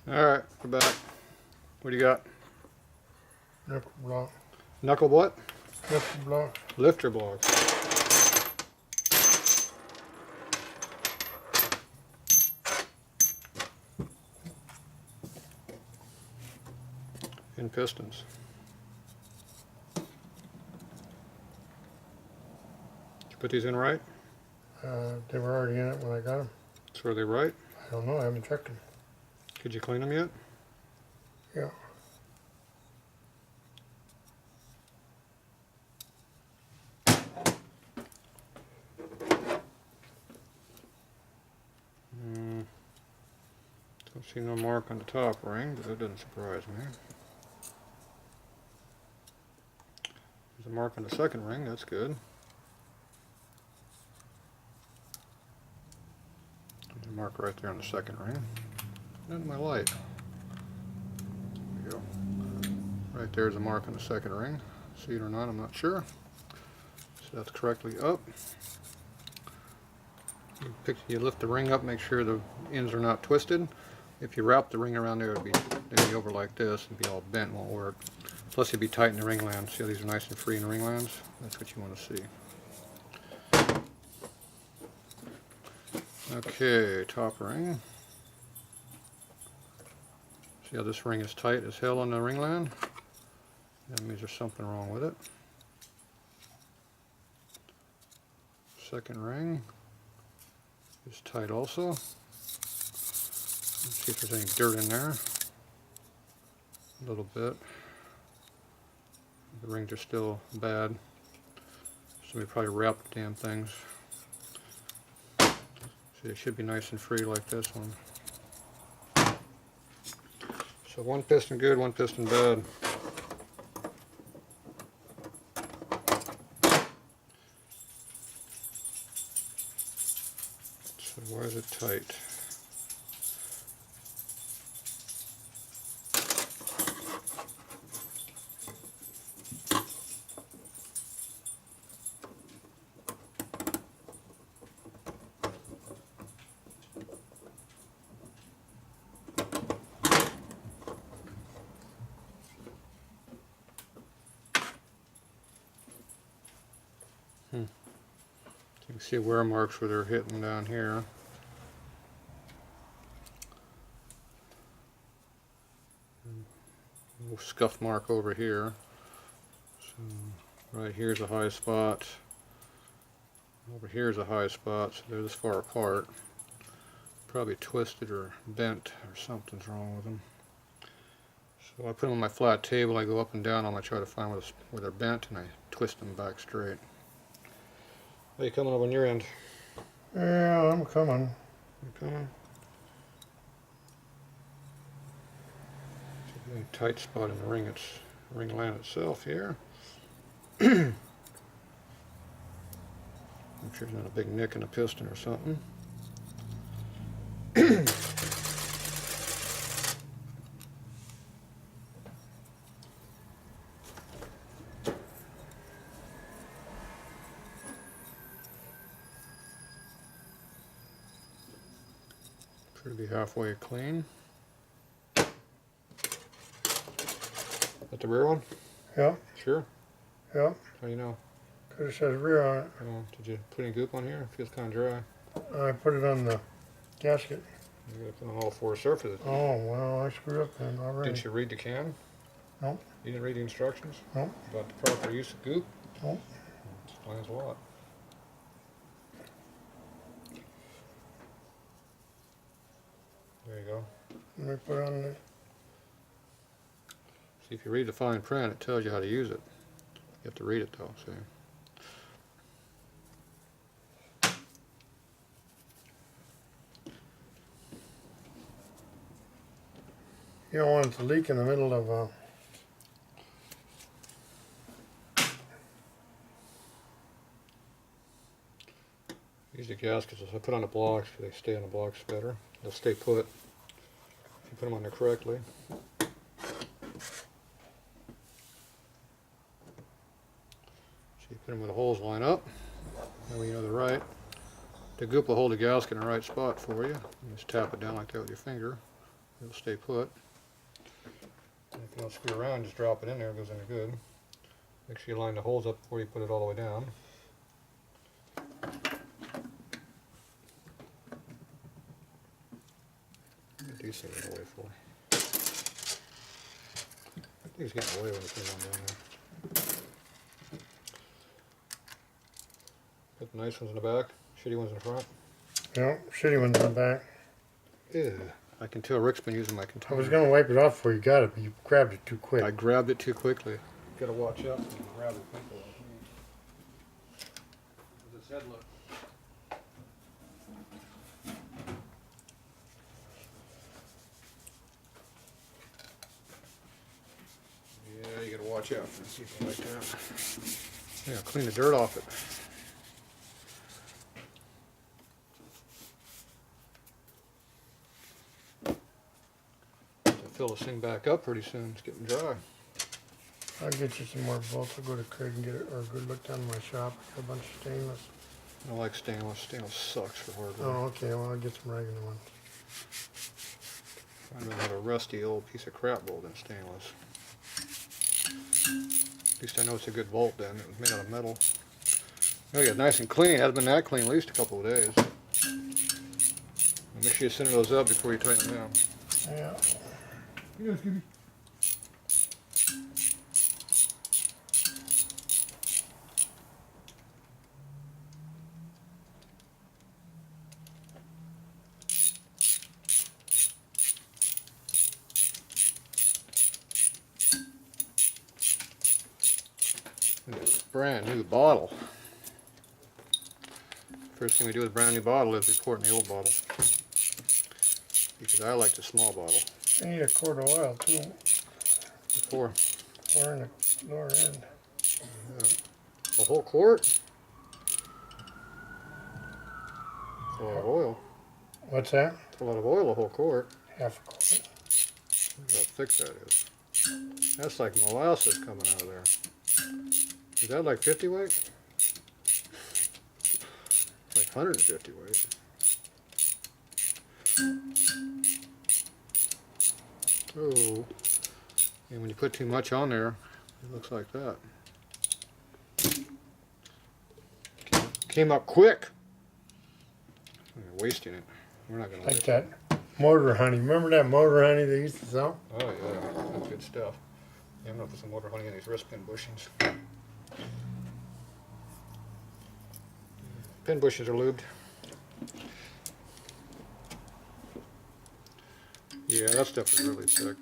Alright, we're back. What do you got? Lifter block. Knuckle what? Lifter block. Lifter blocks. And pistons. Did you put these in right? They were already in it when I got them. So are they right? I don't know. I haven't checked them. Could you clean them yet? Yeah. Don't see no mark on the top ring, but that doesn't surprise me. There's a mark on the second ring, that's good. There's a mark right there on the second ring. Not my light. There we go. Right there's a mark on the second ring. See it or not, I'm not sure. So that's correctly up. You lift the ring up, make sure the ends are not twisted. If you wrap the ring around there, they'd be over like this and be all bent, won't work. Plus it'd be tight in the ring lands. See how these are nice and free in the ring lands? That's what you want to see. Okay, top ring. See how this ring is tight as hell on the ring land? That means there's something wrong with it. Second ring is tight also. Let's see if there's any dirt in there. A little bit. The rings are still bad, so we probably wrap the damn things. See, it should be nice and free like this one. So one piston good, one piston bad. So why is it tight? You can see wear marks where they're hitting down here. A little scuff mark over here. So right here's a high spot. Over here's a high spot, so they're this far apart. Probably twisted or bent or something's wrong with them. So I put them on my flat table, I go up and down, I'm going to try to find where they're bent, and I twist them back straight. How you coming up on your end? Yeah, I'm coming. You coming? It's a really tight spot in the ring. It's ring land itself here. Make sure there's not a big nick in the piston or something. Should be halfway clean. That the rear one? Yeah. Sure? Yeah. How do you know? Because it says rear on it. Oh, did you put any goop on here? It feels kind of dry. I put it on the gasket. You gotta put on all four surfaces. Oh, well, I screwed up then already. Didn't you read the can? No. You didn't read the instructions? No. About the proper use of goop? No. Explains a lot. There you go. Let me put on the... See, if you read the fine print, it tells you how to use it. You have to read it though, see. You don't want it to leak in the middle of... Use the gaskets. I put on the blocks because they stay on the blocks better. They'll stay put if you put them on there correctly. So you put them where the holes line up. That way you know they're right. The goop will hold the gasket in the right spot for you. You just tap it down like that with your finger. It'll stay put. And if you don't screw around, just drop it in there, it goes in there good. Make sure you line the holes up before you put it all the way down. What do you say it's away for? I think it's getting away when it came on down there. Put the nice ones in the back, shitty ones in the front. Yeah, shitty ones in the back. Ew. I can tell Rick's been using my I container. was gonna wipe it off before you got it, but you grabbed it too quick. I grabbed it too quickly. Gotta watch out when you grab it quickly like me. How's its head look? Yeah, you gotta watch out for people like that. Yeah, clean the dirt off it. Fill this thing back up pretty soon. It's getting dry. I'll get you some more bolts. I'll go to Craig and get it, or a good look down in my shop. I got a bunch of stainless. I like stainless. Stainless sucks for hardware. Oh, okay. Well, I'll get some regular ones. I'd rather have a rusty old piece of crap bolt than stainless. At least I know it's a good bolt then. It was made out of metal. Oh, yeah, nice and clean. It hasn't been that clean at least a couple of days. Make sure you center those up before you tighten them down. Yeah. Yeah, Scooby. Brand new bottle. First thing we do with a brand new bottle is we pour it in the old bottle. Because I like the small bottle. I need a quart of oil too. Before. Or in the lower end. A whole quart? That's a lot of oil. What's that? That's a lot of oil, a whole quart. Half a quart. Look how thick that is. That's like molasses coming out of there. Is that like 50 weight? It's like 150 weight. Oh, and when you put too much on there, it looks like that. Came up quick. We're wasting it. We're not gonna Like waste that motor honey. Remember that motor honey they used to sell? Oh yeah, that's good stuff. Yeah, I'm gonna put some motor honey in these wrist pin bushings. Pin bushings are lubed. Yeah, that stuff is really thick.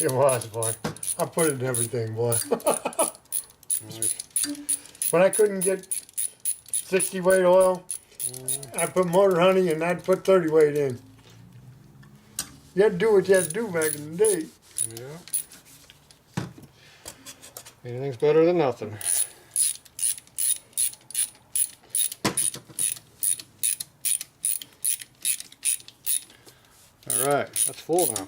It was, boy. I put it in everything, boy. Nice. When I couldn't get 60 weight oil, I put motor honey and I'd put 30 weight in. You had to do what you had to do back in the day. Yeah. Anything's better than nothing. All right, that's full now.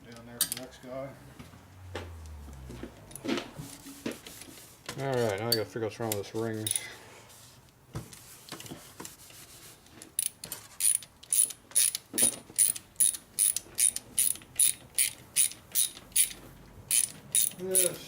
Down there for the next guy. All right, now I gotta figure out what's wrong with this rings. Yes.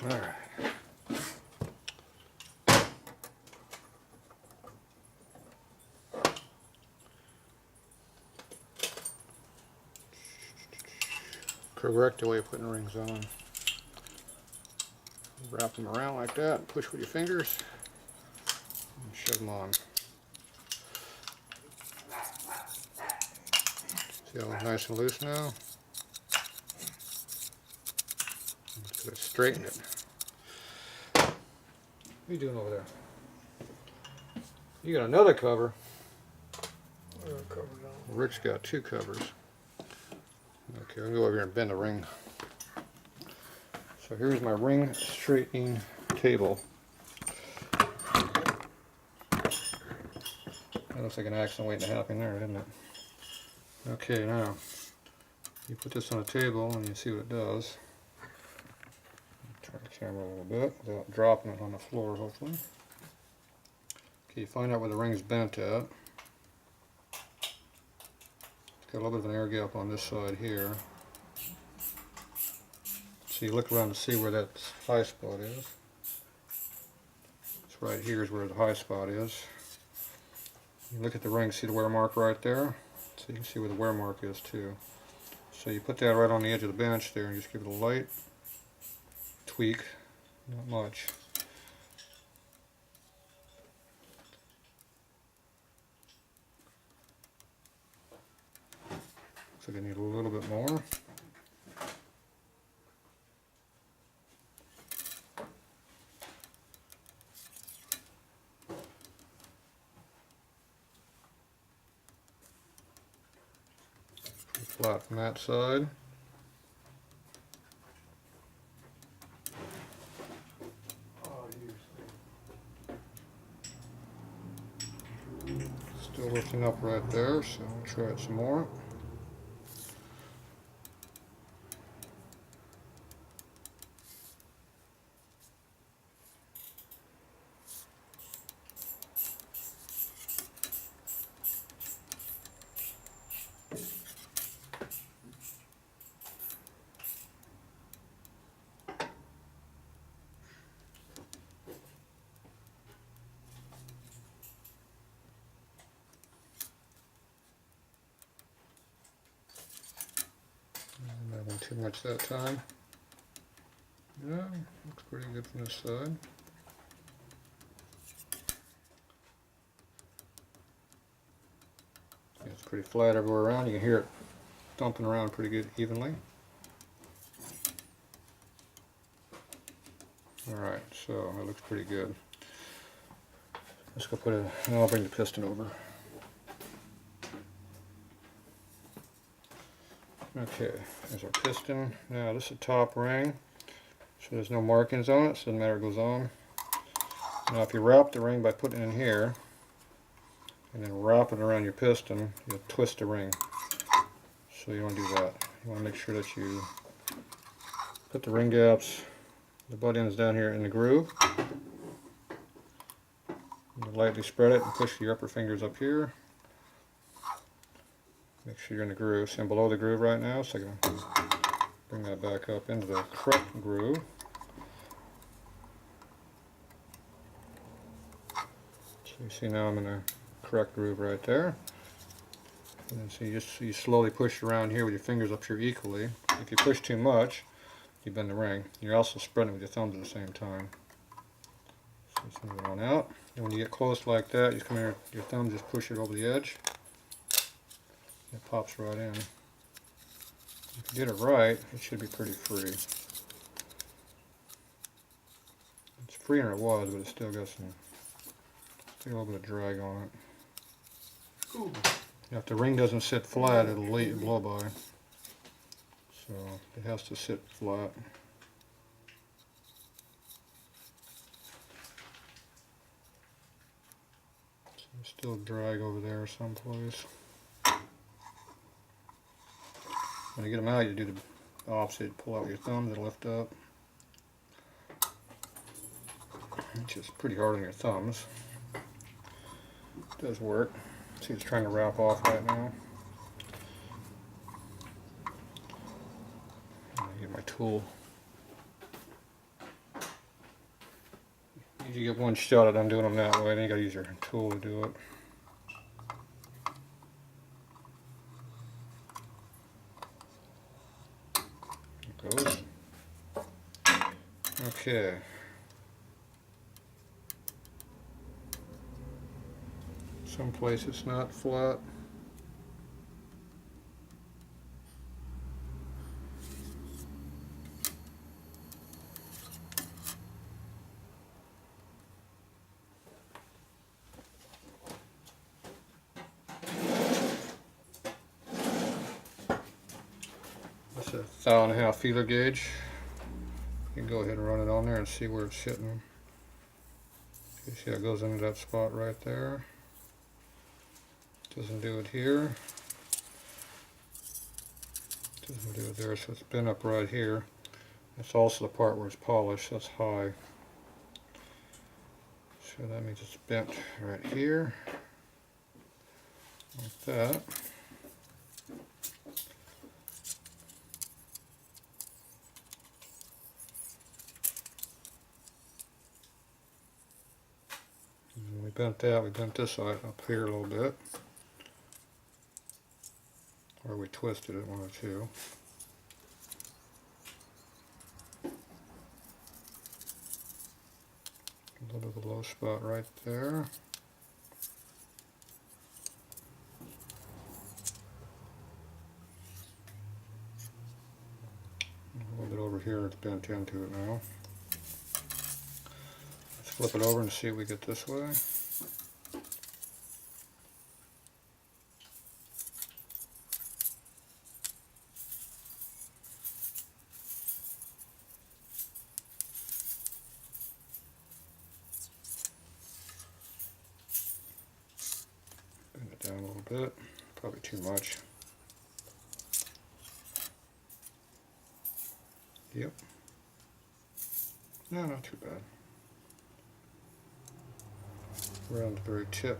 Alright. Correct the way of putting rings on. Wrap them around like that, push with your fingers, and shove them on. See how nice and loose now? Just gotta straighten it. What are you doing over there? You got another cover. Rick's got two covers. Okay, I'll go over here and bend the ring. So here's my ring straightening table. That looks like an accident waiting to happen there, doesn't it? Okay, now you put this on a table and you see what it does. Turn the camera a little bit without dropping it on the floor, hopefully. Okay, you find out where the ring's bent at. It's got a little bit of an air gap on this side here. So you look around to see where that high spot is. It's right here is where the high spot is. You look at the ring, see the wear mark right there? So you can see where the wear mark is too. So you put that right on the edge of the bench there and just give it a light tweak, not much. Looks like I need a little bit more. Flat from that side. Still lifting up right there, so we'll try it some more. Not too much that time. Yeah, looks pretty good from this side. Yeah, it's pretty flat everywhere around. You can hear it thumping around pretty good evenly. Alright, so that looks pretty good. Let's go put it, and I'll bring the piston over. Okay, there's our piston. Now this is a top ring, so there's no markings on it, so it doesn't matter what goes on. Now if you wrap the ring by putting it in here, and then wrap it around your piston, you'll twist the ring. So you don't do that. You want to make sure that you put the ring gaps, the butt ends down here in the groove. You lightly spread it and push your upper fingers up here. Make sure you're in the groove. See, I'm below the groove right now, so I'm going to bring that back up into the correct groove. So you see now I'm in the correct groove right there. And then so you slowly push around here with your fingers up here equally. If you push too much, you bend the ring. You're also spreading it with your thumbs at the same time. So just move it on out. And when you get close like that, you come here, your thumb just push it over the edge. It pops right in. If you get it right, it should be pretty free. It's freer than it was, but it's still got a little bit of drag on it. Cool. If the ring doesn't sit flat, it'll blow by. So it has to sit flat. So there's still drag over there someplace. When you get them out, you do the opposite. Pull out with your thumbs and lift up. Which is pretty hard on your thumbs. It does work. See, it's trying to wrap off right now. Get my tool. you get one shot at undoing them that way, then you gotta use your tool to do it. There it goes. Okay. Someplace it's not flat. That's a 1.5 feeler gauge. You can go ahead and run it on there and see where it's hitting. You see how it goes into that spot right there. Doesn't do it here. Doesn't do it there, so it's been up right here. That's also the part where it's polished, that's high. So that means it's bent right here. Like that. And we bent that, we bent this side up here a little bit. Or we twisted it, one or two. A little bit of a low spot right there. A little bit over here, it's bent into it now. Let's flip it over and see if we get this way. Bend it down a little bit, probably too much. Yep. No, not too bad. Around the very tip.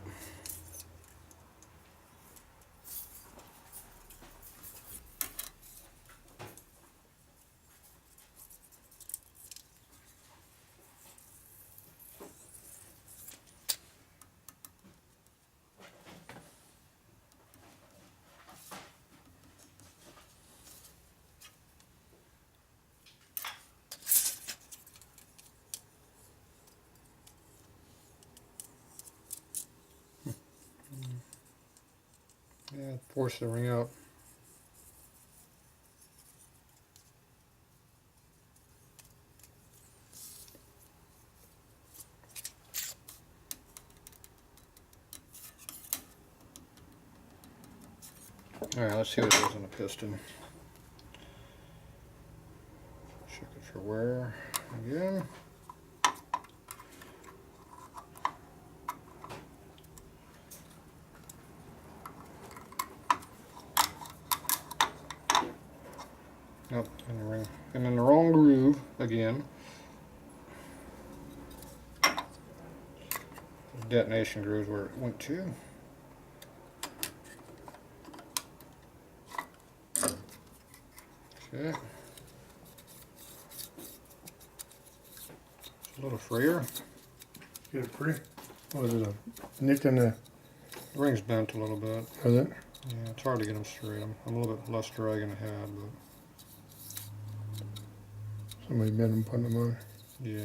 Yeah, force the ring out. Alright, let's see what it is on the piston. Check it for wear again. Nope, in the ring. I'm in the wrong groove again. The detonation groove is where it went to. Okay. It's a little freer. Get it free. Was it a nick in the? The ring's bent a little bit. Was it? Yeah, it's hard to get them straight. I'm a little bit less drag than I had, but Somebody bent them, putting them on. yeah.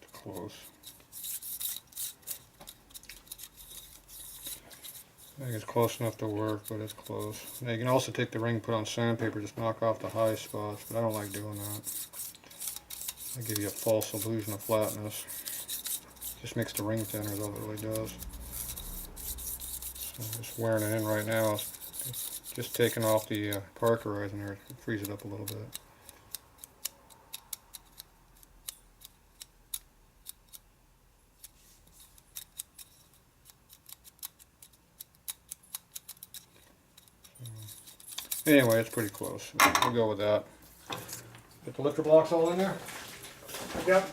It's close. I think it's close enough to work, but it's close. Now you can also take the ring, put on sandpaper, just knock off the high spots, but I don't like doing that. They give you a false illusion of flatness. Just makes the ring thinner, though it really does. So I'm just wearing it in right now. It's just taking off the parkerizer there, it frees it up a little bit. Anyway, it's pretty close. We'll go with that. Get the lifter blocks all in there? Yep.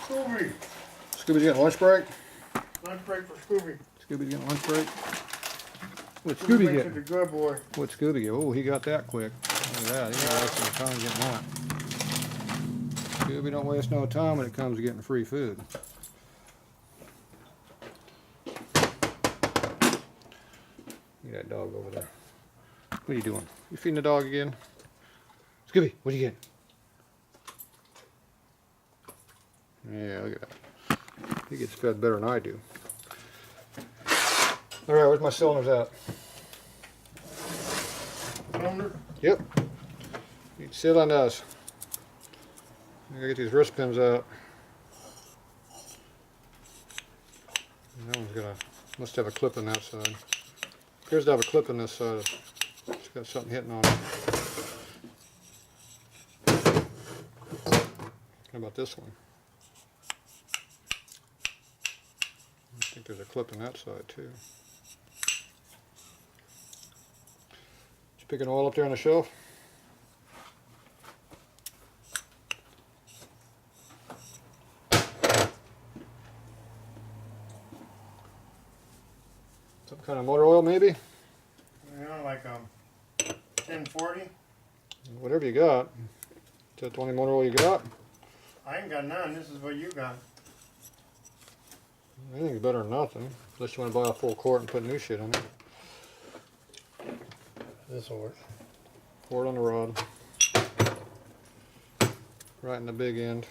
Scooby. Scooby's getting lunch break. Lunch break for Scooby. Scooby's getting lunch break. What's Scooby Make it getting? a good boy. What's Scooby get? Oh, he got that quick. Look at that. He ain't wasting time getting that. Scooby don't waste no time when it comes to getting free food. Look at that dog over there. What are you doing? You feeding the dog again? Scooby, what are you getting? Yeah, look at that. He gets fed better than I do. Alright, where's my cylinders at? Cylinder? Yep. Cylinders. I gotta get these wrist pins out. And that one's got a, must have a clip on that side. Appears to have a clip on this side. It's got something hitting on it. How about this one? I think there's a clip on that side too. Did you pick an oil up there on the shelf? Some kind of motor oil maybe? You know, like 1040. Whatever you got. Is that the only motor oil you got? I ain't got none. This is what you got. Anything's better than nothing. Unless you want to buy a full quart and put new shit in it. This will work. Pour it on the rod. Right in the big end.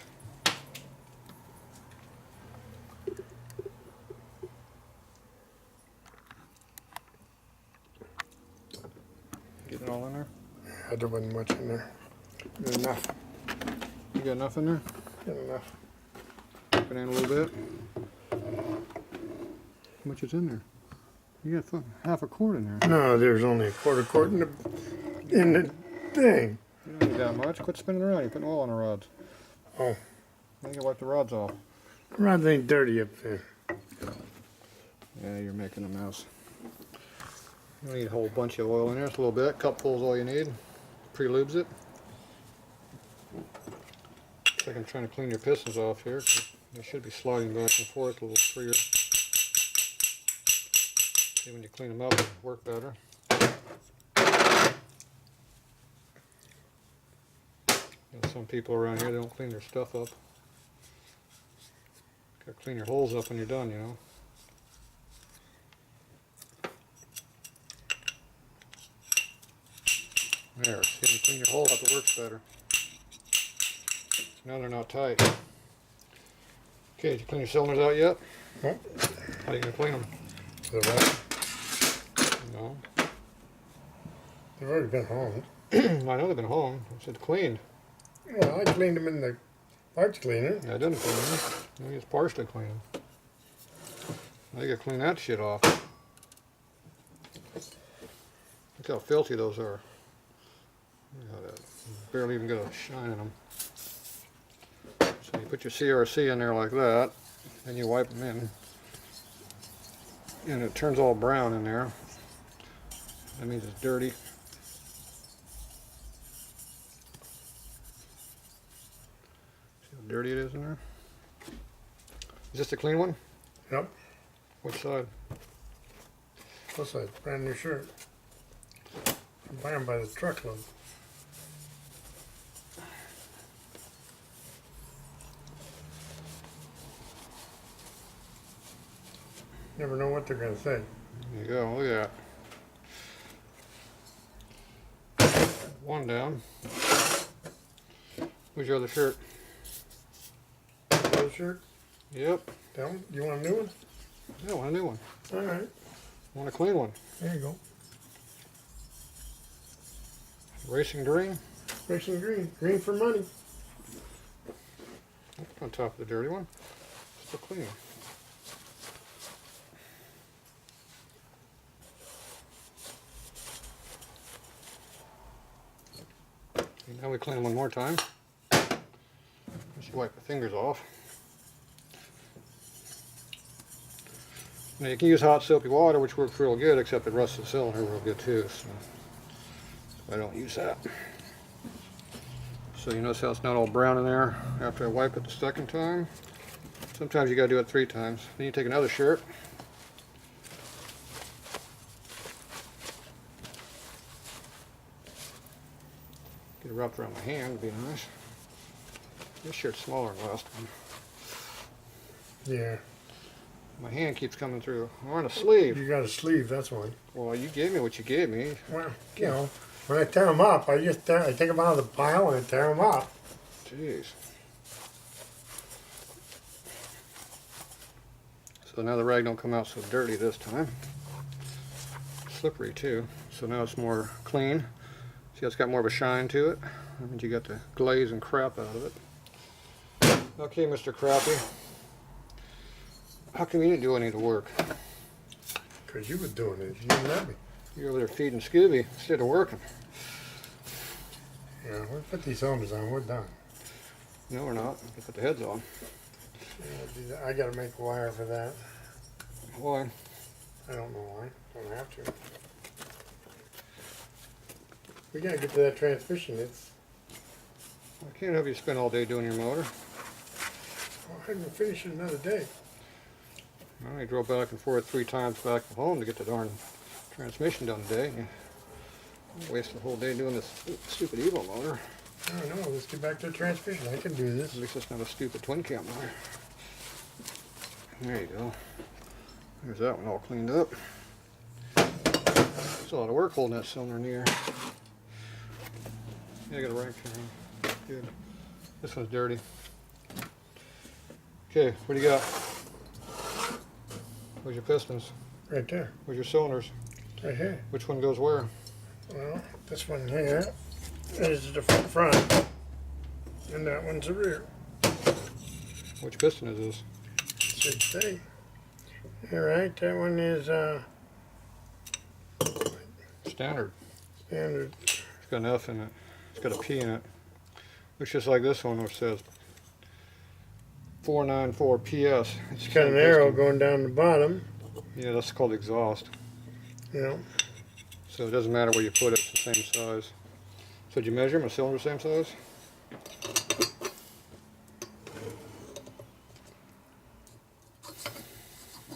Get it all in there? Yeah, there wasn't much in there. Good enough. You got enough in there? Good enough. Put it in a little bit. How much is in there? You got fucking half a quart in there. No, there's only a quarter quart in the thing. You don't need that much. Quit spinning around. You're putting oil on the rods. Oh. Now you can wipe the rods off. Rods ain't dirty up there. Yeah, you're making a mess. You need a whole bunch of oil in there. It's a little bit. Cupful's all you need. Pre-lubes it. Looks like I'm trying to clean your pistons off here. They should be sliding back and forth a little freer. See, when you clean them up, it'll work better. You know, some people around here, they don't clean their stuff up. Gotta clean your holes up when you're done, you know. There, see, when you clean your hole up, it works better. Now they're not tight. Okay, did you clean your cylinders out yet? Nope. How are you going to clean them? They're right. No. They've already been home. I know they've been home. I said cleaned. Well, I cleaned them in the parts cleaner. I didn't clean them. I just partially cleaned them. Now you got to clean that shit off. Look how filthy those are. Look how that barely even got a shine in them. So you put your CRC in there like that, and you wipe them in. And it turns all brown in there. That means it's dirty. See how dirty it is in there? Is this the clean one? Yep. Which side? Plus a brand new shirt. I'm buying by the truckload. Never know what they're gonna say. There you go, look at that. One down. Where's your other shirt? Other shirt? Yep. That one? You want a new one? Yeah, I want a new one. All right. I want a clean one. There you go. Racing green. Racing green. Green for money. On top of the dirty one. Still clean. Now we clean them one more time. Just wipe the fingers off. Now you can use hot soapy water, which works real good, except it rusts the cylinder real good too. So I don't use that. So you notice how it's not all brown in there after I wipe it the second time. Sometimes you gotta do it 3 times. Then you take another shirt. Get it wrapped around my hand would be nice. This shirt's smaller than last one. Yeah. My hand keeps coming through. I want a sleeve. You got a sleeve, that's why. Well, you gave me what you gave me. Well, you know, when I tear them up, I take them out of the pile and I tear them up. Jeez. So now the rag don't come out so dirty this time. Slippery too. So now it's more clean. See, it's got more of a shine to it. That means you got the glaze and crap out of it. Okay, Mr. Crappy. How come you didn't do any of the work? Because you were doing it. You didn't let me. You're over there feeding Scooby instead of working. Yeah, we'll put these cylinders on. We're done. No, we're not. You put the heads on. Yeah, I got to make a wire for that. Why? I don't know why. Don't have to. We got to get to that transmission. I can't have you spend all day doing your motor. I can finish it another day. I drove back and forth 3 times back home to get the darn transmission done today. Wasted the whole day doing this stupid Evo motor. I don't know. Let's get back to the transmission. I can do this. At least it's not a stupid twin cam motor. There you go. There's that one all cleaned up. It's a lot of work holding that cylinder in the air. Yeah, I got a rag here. Good. This one's dirty. Okay, what do you got? Where's your pistons? Right there. Where's your cylinders? Right here. Which one goes where? Well, this one here is the front, and that one's the rear. Which piston is this? Should say. All right, that one is Standard. standard. It's got an F in it. It's got a P in it. Looks just like this one, which says 494 PS. It's got an arrow going down the bottom. Yeah, that's called exhaust. You know. So it doesn't matter where you put it, it's the same size. So did you measure them? A cylinder same size?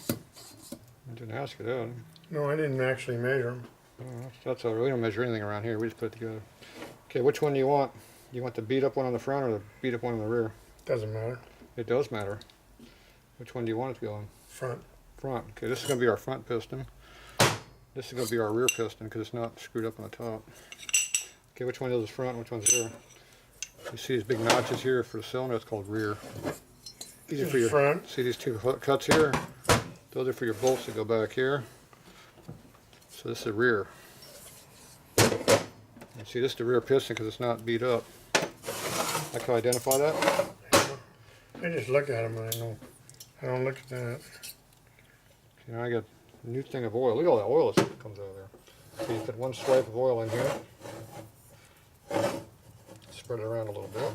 I didn't ask you that. No, I didn't actually measure them. Oh, that's all right. We don't measure anything around here. We just put it together. Okay, which one do you want? You want the beat up one on the front or the beat up one on the rear? Doesn't matter. It does matter. Which one do you want it to go on? Front. Front. Okay, this is going to be our front piston. This is going to be our rear piston because it's not screwed up on the top. Okay, which one is front and which one's rear? You see these big notches here for the cylinder? That's called rear. These are for your front. See these 2 cuts here? Those are for your bolts that go back here. So this is the rear. And see, this is the rear piston because it's not beat up. I can identify that. I just look at them and I know. I don't look at that. Okay, now I got a new thing of oil. Look at all that oil that comes out of there. So you put one swipe of oil in here. Spread it around a little bit.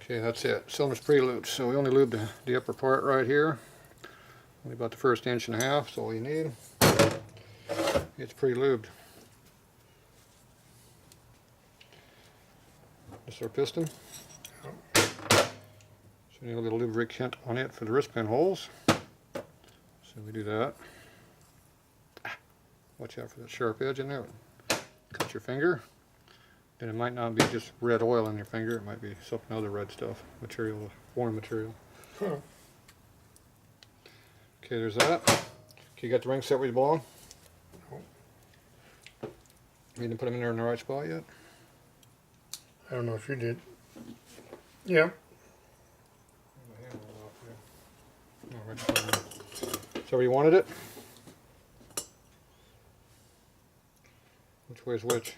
Okay, that's it. Cylinder's pre-lubed, so we only lubed the upper part right here. Only about the first 1.5 inches. That's all you need. It's pre-lubed. This is our piston. So we need a little lubricant on it for the wrist pin holes. So we do that. Watch out for that sharp edge in there. Cut your finger. Then it might not be just red oil in your finger. It might be some other red stuff, material, foreign material. Huh. Okay, there's that. Okay, you got the ring set where you belong? You didn't put them in there in the right spot yet? I don't know if you did. Yeah. So where you wanted it? Which way is which?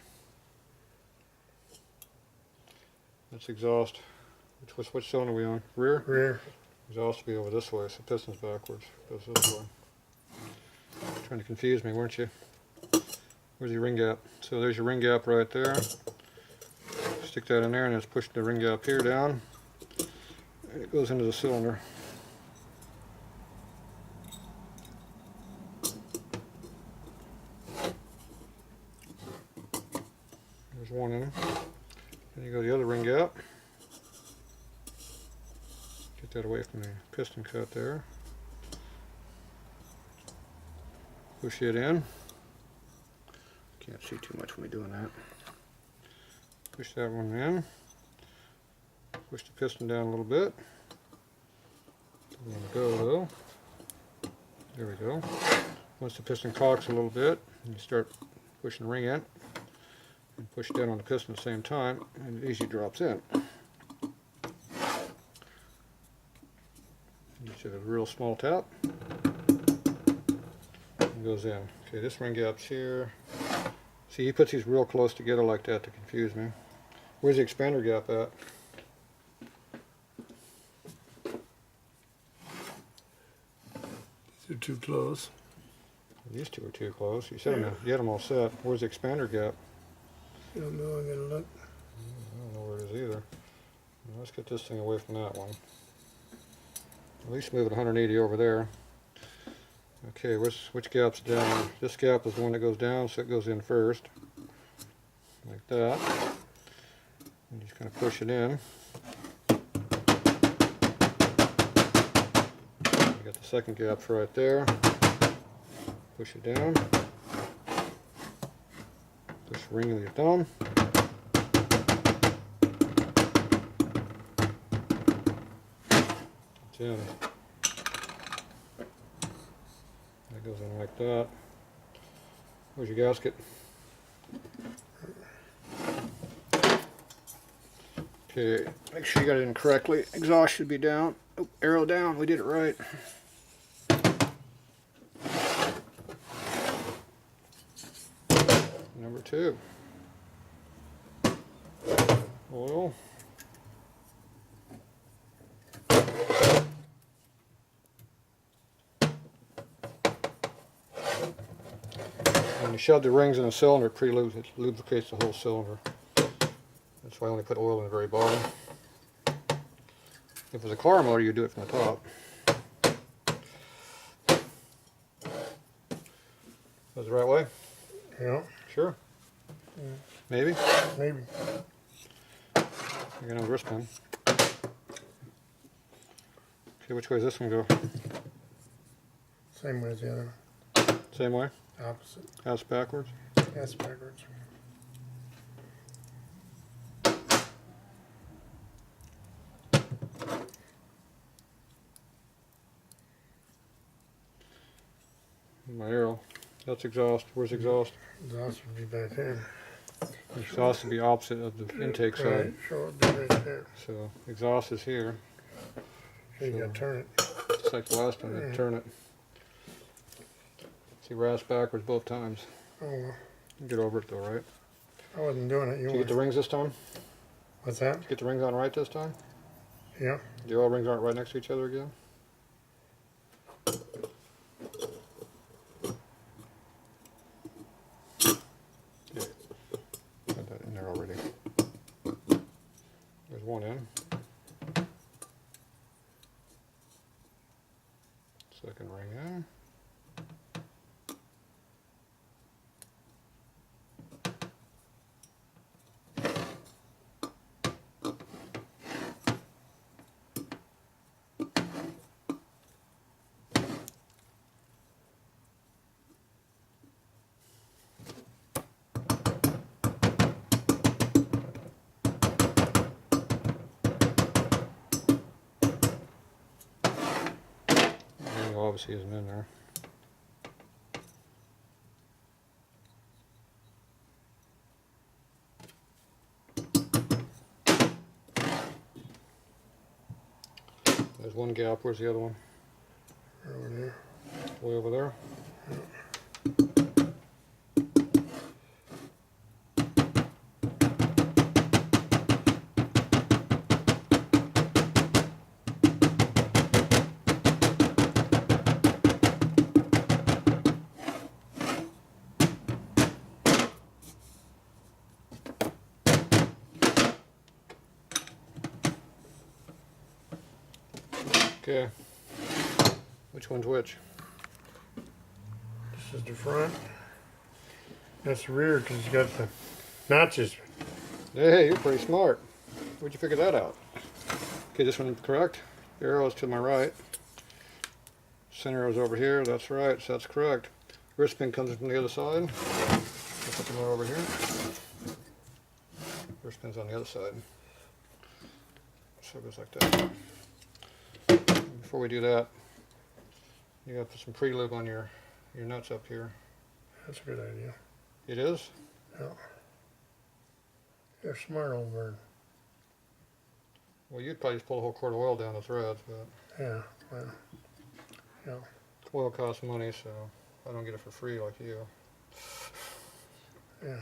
That's exhaust. Which cylinder are we on? Rear? Rear. Exhaust will be over this way, so piston's backwards. Goes this way. Trying to confuse me, weren't you? Where's your ring gap? So there's your ring gap right there. Stick that in there and just push the ring gap here down. And it goes into the cylinder. There's one in there. Then you go to the other ring gap. Get that away from the piston cut there. Push it in. Can't see too much when we're doing that. Push that one in. Push the piston down a little bit. Let it go though. There we go. Once the piston cocks a little bit, you start pushing the ring in. And push down on the piston at the same time, and it easily drops in. Just a real small tap. And goes in. Okay, this ring gap's here. See, he puts these real close together like that to confuse me. Where's the expander gap at? These are too close. These two are too close. You said you had them all set. Where's the expander gap? I don't know, I gotta look. I don't know where it is either. Well, let's get this thing away from that one. At least move it 180 over there. Okay, which gap's down? This gap is the one that goes down, so it goes in first. Like that. And just kind of push it in. You got the second gap right there. Push it down. Push the ring with your thumb. It's in. That goes in like that. Where's your gasket? Okay, make sure you got it in correctly. Exhaust should be down. Oh, arrow down. We did it right. Number 2. Oil. When you shove the rings in a cylinder, it lubricates the whole cylinder. That's why I only put oil in the very bottom. If it was a car motor, you'd do it from the top. That's the right way? Yeah. Sure. Yeah. Maybe? Maybe. You're gonna have a wristband. Okay, which way does this one go? Same way as the other. Same way? Opposite. That's backwards? That's backwards. My arrow. That's exhaust. Where's exhaust? Exhaust would be back there. Exhaust would be opposite of the intake Right, side. sure, it'd be right there. So exhaust is here. So you gotta turn it. Just like the last time, you turn it. See, we're ass backwards both times. Oh, well. You get over it though, right? I wasn't doing it. Did you get the rings this time? What's that? Did you get the rings on right this time? Yeah. The oil rings aren't right next to each other again? Yeah. Got that in there already. There's one in. Second ring in. Obviously isn't in there. There's one gap. Where's the other one? Over there. Way over there? Okay. Which one's which? This is the front. That's the rear because it's got the notches. Hey, you're pretty smart. Where'd you figure that out? Okay, this one's correct. The arrow is to my right. Center arrow's over here. That's right. So that's correct. Wrist pin comes from the other side. Put the motor over here. Wrist pin's on the other side. So it goes like that. Before we do that, you gotta put some pre-lube on your nuts up here. That's a good idea. It is? Yeah. You're smart, old bird. Well, you'd probably just pull a whole quart of oil down those rods, but Yeah, well, yeah. oil costs money, so I don't get it for free like you. Yeah.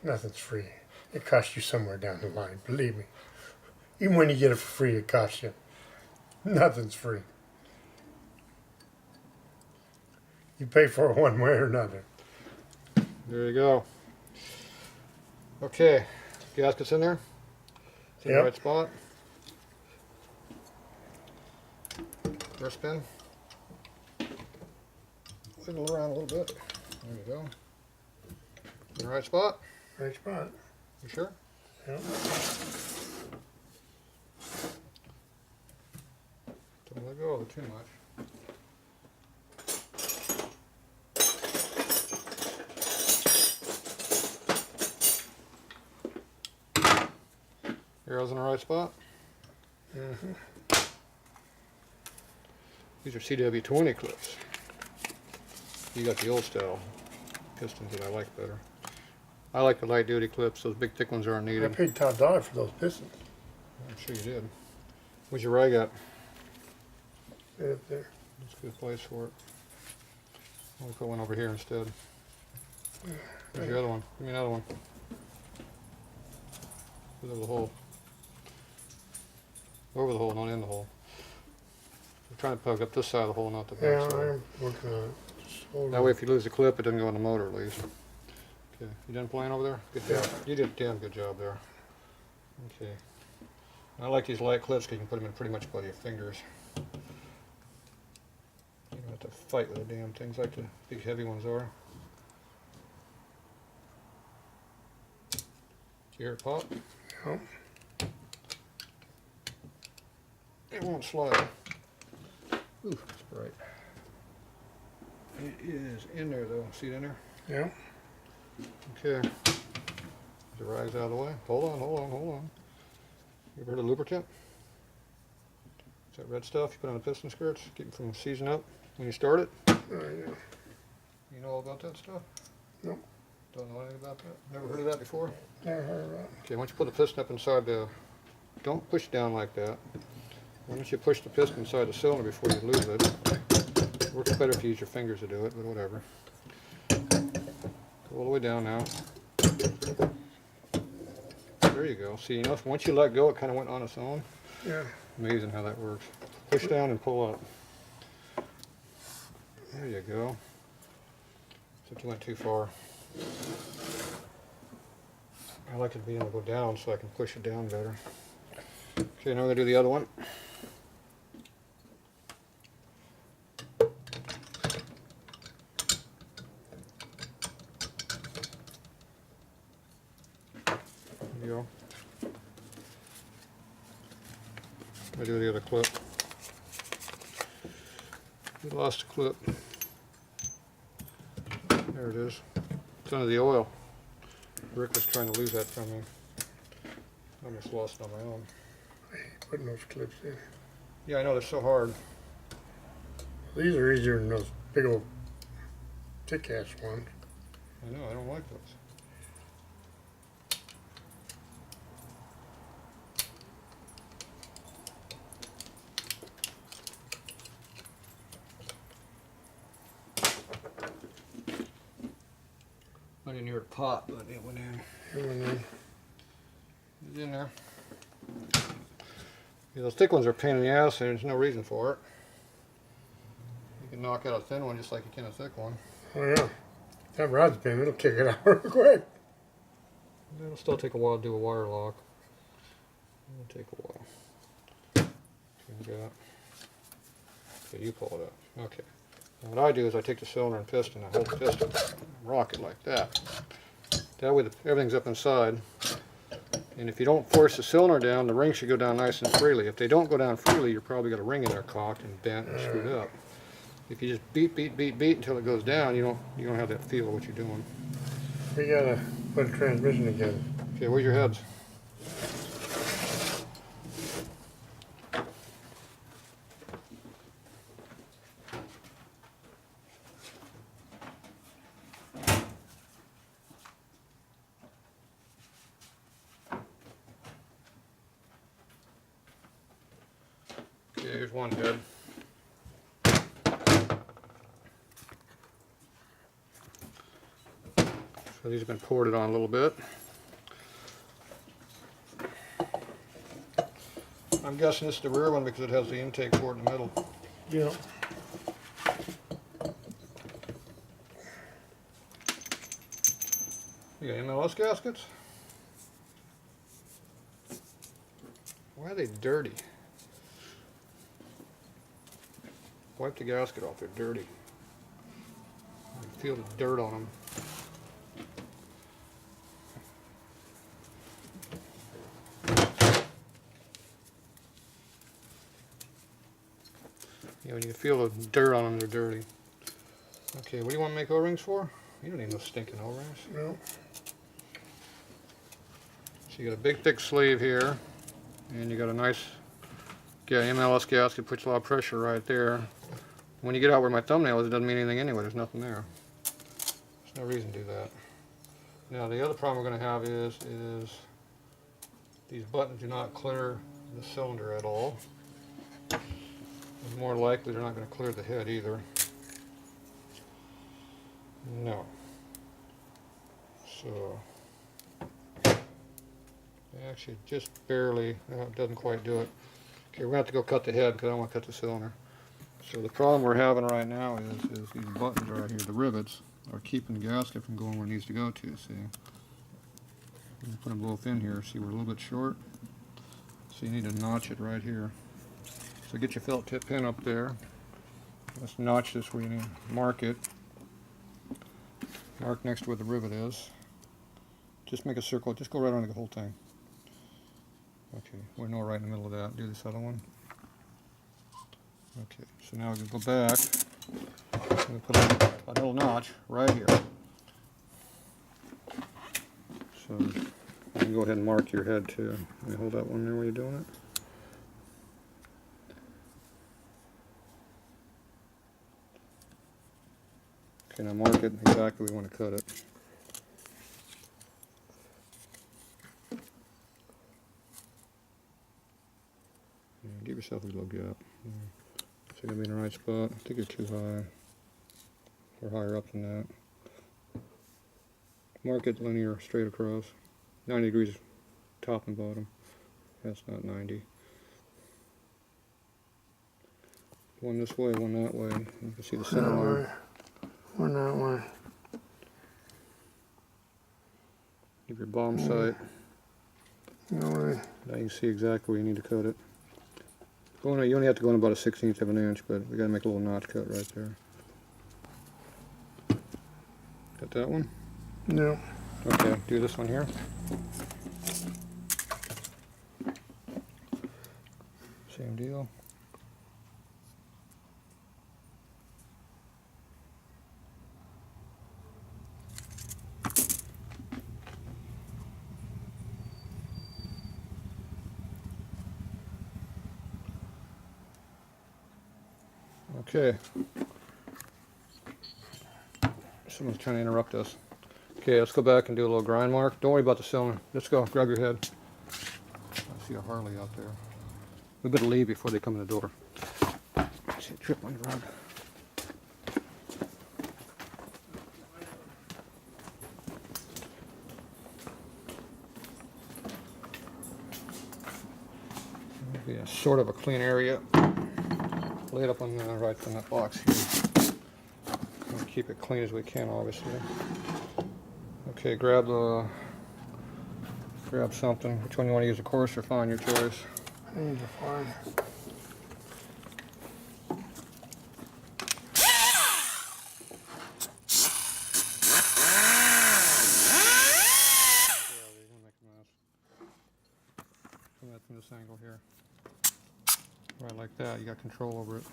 Nothing's free. It costs you somewhere down the line, believe me. Even when you get it for free, it costs you. Nothing's free. You pay for it one way or another. There you go. Okay, gasket's in there. It's in the Yep. right spot. Wrist pin. Wiggle around a little bit. There you go. In the right spot. Right spot. You sure? Yep. Don't let go of it too much. Arrows in the right spot. Mm-hmm. These are CW20 clips. You got the old style pistons that I like better. I like the light duty clips. Those big thick ones aren't I needed. paid top dollar for those pistons. I'm sure you did. Where's your rag at? Right up there. That's a good place for it. I'll put one over here instead. Where's your other one? Give me another one. Over the hole. Over the hole, not in the hole. I'm trying to plug up this side of the hole, not the back Yeah, side. I'm working on it. Just hold That on. way if you lose the clip, it doesn't go in the motor at least. Okay, you done playing over there? Good job. You did a damn good job there. Okay. I like these light clips because you can put them in pretty much by your fingers. You don't have to fight with the damn things like the big heavy ones are. Did you hear it pop? Yep. It won't slide. Ooh, it's bright. It is in there though. See it in there? Yeah. Okay. The rag's out of the way. Hold on, hold on, hold on. You ever heard of lubricant? Is that red stuff you put on the piston skirts? Keep them from seizing up when you start it? Oh, yeah. You know all about that stuff? Nope. Don't know anything about that? Never heard of that before? Never heard of that. Okay, once you put the piston up inside the... Don't push down like that. Why don't you push the piston inside the cylinder before you lose it? It works better if you use your fingers to do it, but whatever. Go all the way down now. There you go. See, you know, once you let go, it kind of went on its own. Yeah. Amazing how that works. Push down and pull up. There you go. Except you went too far. I like it to be able to go down so I can push it down better. Okay, now we're going to do the other one. There you go. I do the other clip. We lost a clip. There it is. It's under the oil. Rick was trying to lose that from me. I almost lost it on my own. I hate putting those clips in. Yeah, I know, they're so hard. These are easier than those big old thick ass ones. I know, I don't like those. I didn't hear it pop, but it went in. Here and then. It's in there. Yeah, those thick ones are a pain in the ass and there's no reason for it. You can knock out a thin one just like you can a thick one. Oh yeah. That rod's been, it'll kick it out real quick. It'll still take a while to do a wire lock. It'll take a while. Okay, you pull it up. Okay. And what I do is I take the cylinder and piston, I hold the piston, rock it like that. That way everything's up inside. And if you don't force the cylinder down, the ring should go down nice and freely. If they don't go down freely, you're probably got a ring in there cocked and bent and screwed up. If you just beat until it goes down, you don't have that feel of what you're doing. We gotta put a transmission together. Okay, where's your heads? Okay, here's one head. So these have been ported on a little bit. I'm guessing this is the rear one because it has the intake port in the middle. Yeah. You got MLS gaskets? Why are they dirty? Wipe the gasket off, they're dirty. I can feel the dirt on them. You know, when you can feel the dirt on them, they're dirty. Okay, what do you want to make O-rings for? You don't need no stinking O-rings. No. So you got a big thick sleeve here, and you got a nice MLS gasket, puts a lot of pressure right there. When you get out where my thumbnail is, it doesn't mean anything anyway, there's nothing there. There's no reason to do that. Now the other problem we're going to have is these buttons do not clear the cylinder at all. And more likely they're not going to clear the head either. No. So actually just barely, no, it doesn't quite do it. Okay, we're going to have to go cut the head because I don't want to cut the cylinder. So the problem we're having right now is these buttons right here, the rivets, are keeping the gasket from going where it needs to go to, see. You put them both in here, see we're a little bit short. So you need to notch it right here. So get your felt tip pin up there. Let's notch this where you need to mark it. Mark next to where the rivet is. Just make a circle, just go right under the whole thing. Okay, we're no right in the middle of that. Do this other one. Okay, so now we can go back and put a little notch right here. So you can go ahead and mark your head too. Let me hold that one there while you're doing it. Okay, now mark it exactly where we want to cut it. Yeah, give yourself a little gap. Yeah. So you're going to be in the right spot. I think you're too high. Or higher up than that. Mark it linear straight across. 90 degrees top and bottom. That's not 90. One this way, one that way. You can see the center line. One that way. Give your bomb sight. No way. Now you can see exactly where you need to cut it. You only have to go in about a 1/16 of an inch, but we got to make a little notch cut right there. Got that one? No. Okay, do this one here. Same deal. Okay. Someone's trying to interrupt us. Okay, let's go back and do a little grind mark. Don't worry about the cylinder. Let's go. Grab your head. I see a Harley out there. We better leave before they come in the door. See a trip on the rug. Yeah, sort of a clean area. Lay it up on the right from that box here. We'll keep it clean as we can, obviously. Okay, grab something. Which one you want to use? A coarse or fine? Your choice. I need to find. Come at from this angle here. Right like that. You got control over it.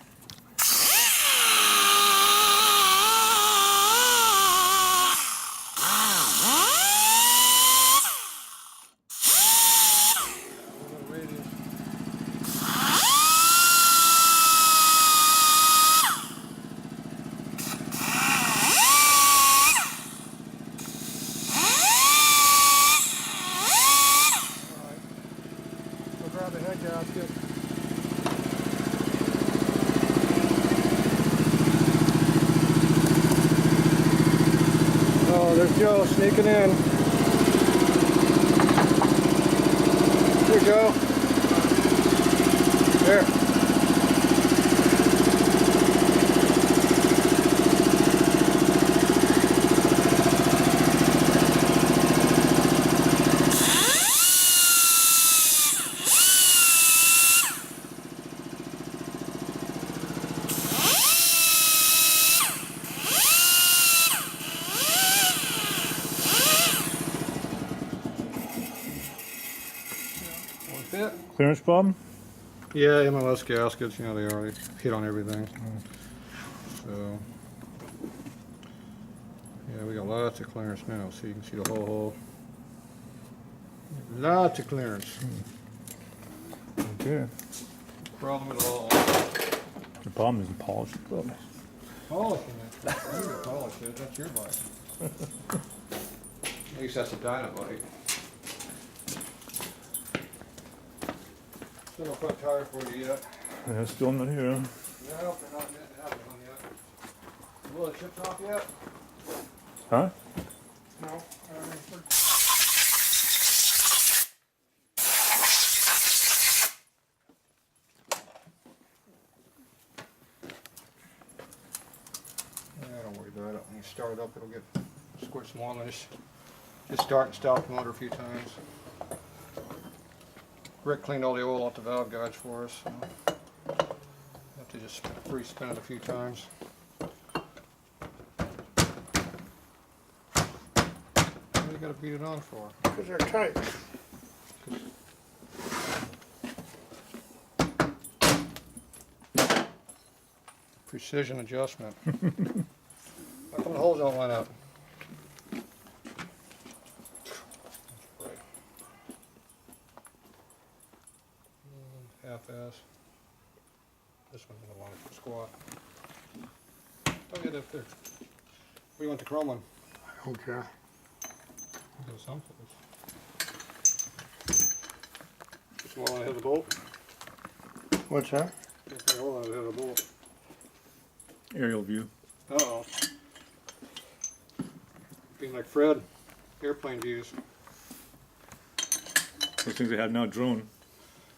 There's Joe sneaking in. Here, Joe. There. Fit. Clearance problem? Yeah, MLS gaskets, you know, they already hit on everything. So, yeah, we got lots of clearance now, so you can see the whole hole. Lots of clearance. Okay. Problem at all. The problem is the polish. Polishing it. You can polish it, that's your bike. At least that's a Dynabike. Still don't put tire for you yet. Yeah, still not here. No, they're not meant to have one yet. Will the chips off yet? Huh? No. Yeah, don't worry about it. When you start it up, it'll get squirt some oil in it. Just start and stop the motor a few times. Rick cleaned all the oil off the valve guides for us. So have to just re-spin it a few times. What do you got to beat it on for? Because they're tight. Precision adjustment. How come the holes don't line up? Half-ass. This one's gonna want to squat. Don't get up there. We want the chrome one. I don't care. Do something. Just want to hit the bolt. What's that? Okay, hold on, hit the bolt. Aerial view. Uh-oh. Being like Fred, airplane views. Those things they have now drone.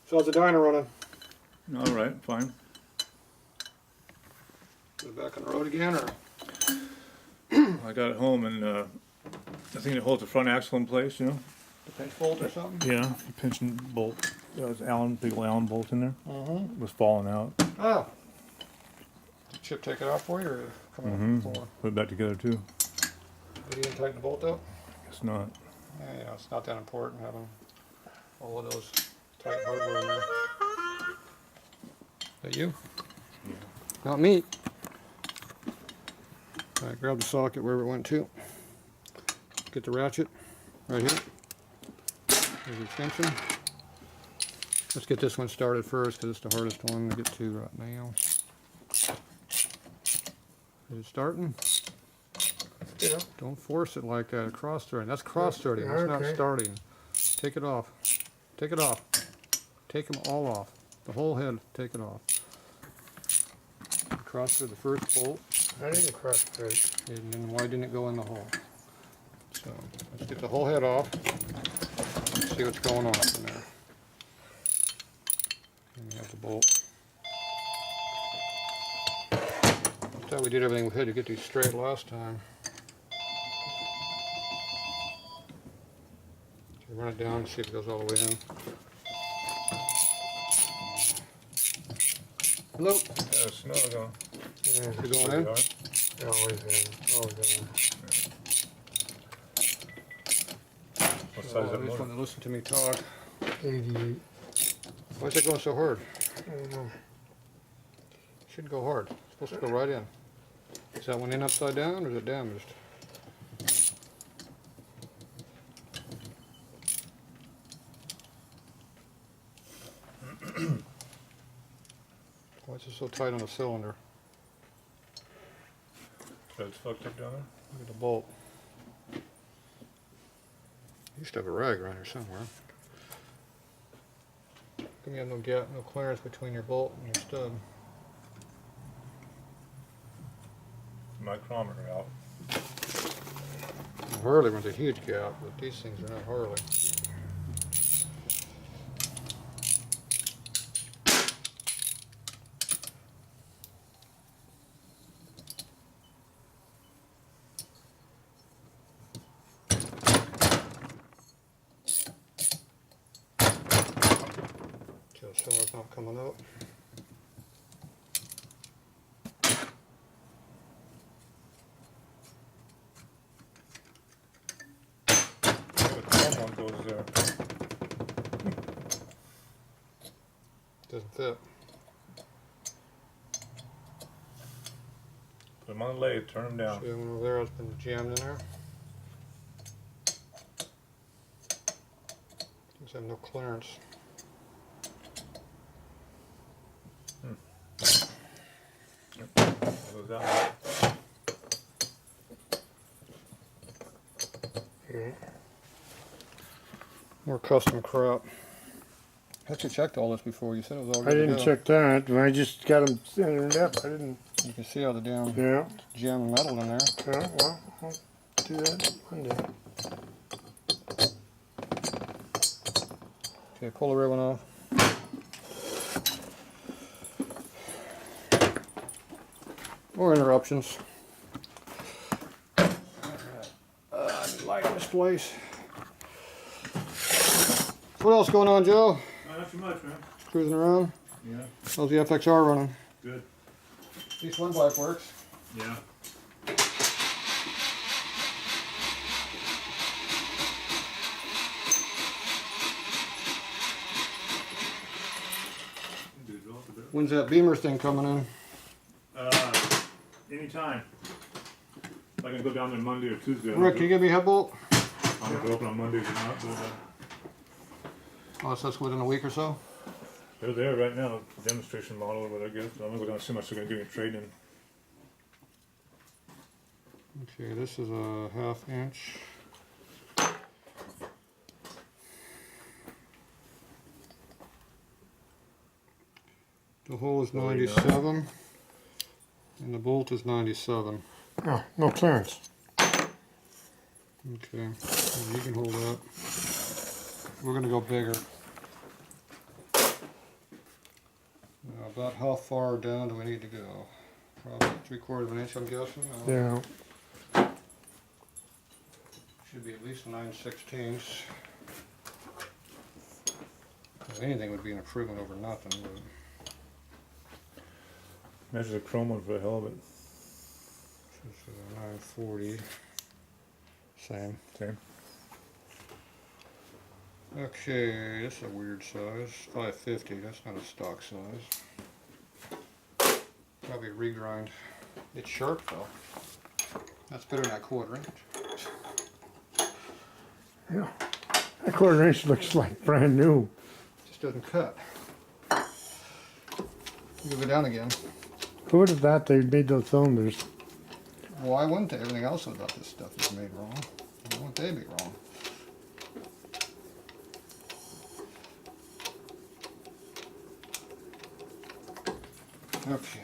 So how's the dyno running? All right, fine. Is it back on the road again, or? I got it home and I think it holds the front axle in place, you know? The pinch bolt or something? Yeah, the pinching bolt. There was big old Allen bolt in there. Mm-hmm. It was falling out. Oh. Did Chip take it out for you, or come on the floor? Put it back together too. Did you even tighten the bolt up? Guess not. Yeah, you know, it's not that important having all of those tight hardware in there. Is that you? Yeah. Not me. All right, grab the socket wherever it went to. Get the ratchet right here. There's the extension. Let's get this one started first because it's the hardest one to get to right now. Is it starting? Yeah. Don't force it like that. Cross-threading. That's cross-threading. That's not Okay. starting. Take it off. Take it off. Take them all off. The whole head, take it off. Cross-thread the first bolt. I didn't cross thread. And then why didn't it go in the hole? So let's get the whole head off. See what's going on up in there. And you have the bolt. I thought we did everything we had to get these straight last time. So run it down and see if it goes all the way in. Hello. Yes, no, go. Yeah. You going in? Always in. Always in. What size Oh, is I that just motor? want to listen to me talk. 88. Why is it going so hard? I don't know. Shouldn't go hard. It's supposed to go right in. Is that one in upside down or is it damaged? Why is it so tight on the cylinder? Thread's fucked up down there? Look at the bolt. You used to have a rag around here somewhere. Give me no gap, no clearance between your bolt and your stud. Micrometer out. Harley runs a huge gap, but these things are not Harley. So the silver's not coming up. The chrome one goes there. Doesn't fit. Put them on the lathe, turn them down. See that one over there has been jammed in there. These have no clearance. Goes down. More custom crap. Have you checked all this before? You said it was all I ready to didn't go. check that, but I just got them centered up. I didn't. You can see how the damn Yeah. jammed metal in there. Yeah. Well, I'll do that one day. Okay, pull the ribbon off. More interruptions. Light in this place. What else going on, Joe? Not too much, man. Cruising around? Yeah, How's the FXR running? good. At least one bike works. Yeah. When's that Beamer thing coming in? Anytime. I can go down there Monday or Tuesday. Rick, can you give me a head bolt? I'm gonna go open on Mondays or not, but Oh, so that's within a week or so? they're there right now. Demonstration model or whatever, I guess. I'm gonna go down and see how much they're gonna give me trade in. Okay, this is a 1/2 inch. The hole is 97, and the bolt is 97. Oh, no clearance. Okay, well, you can hold that. We're gonna go bigger. Now, about how far down do we need to go? Probably 3/4 of an inch, I'm guessing. Yeah. Should be at least 9/16. If anything would be an improvement over nothing. But Measure the chrome one for the hell of it. this is a 940. Same. Same. Okay, that's a weird size. 550. That's not a stock size. Probably regrind. It's sharp though. That's better than that 1/4 inch. Yeah. That 1/4 inch looks like brand new. Just doesn't cut. You go down again. Who would have thought they made those cylinders? Why wouldn't they? Everything else about this stuff is made wrong. Why wouldn't they be wrong? Okay.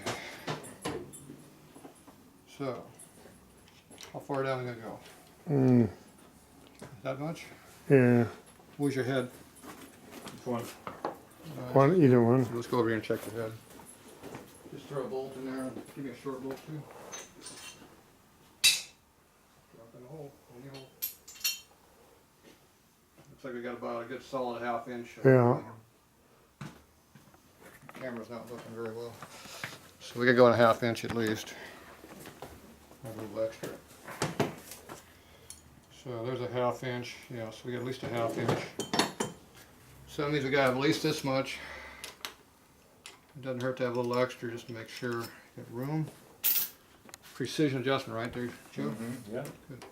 So, how far down are we gonna go? That much? Yeah. Where's your head? Which one? One, either one. Let's go over here and check your head. Just throw a bolt in there and give me a short bolt too. Drop in the hole. Any hole. Looks like we got about a good solid 1/2 inch. Yeah. Camera's not looking very well. So we could go in a 1/2 inch at least. A little extra. So there's a 1/2 inch. Yeah, so we got at least a 1/2 inch. So that means we got at least this much. It doesn't hurt to have a little extra just to make sure you got room. Precision adjustment right there, Joe? Mm-hmm. Yeah. Good.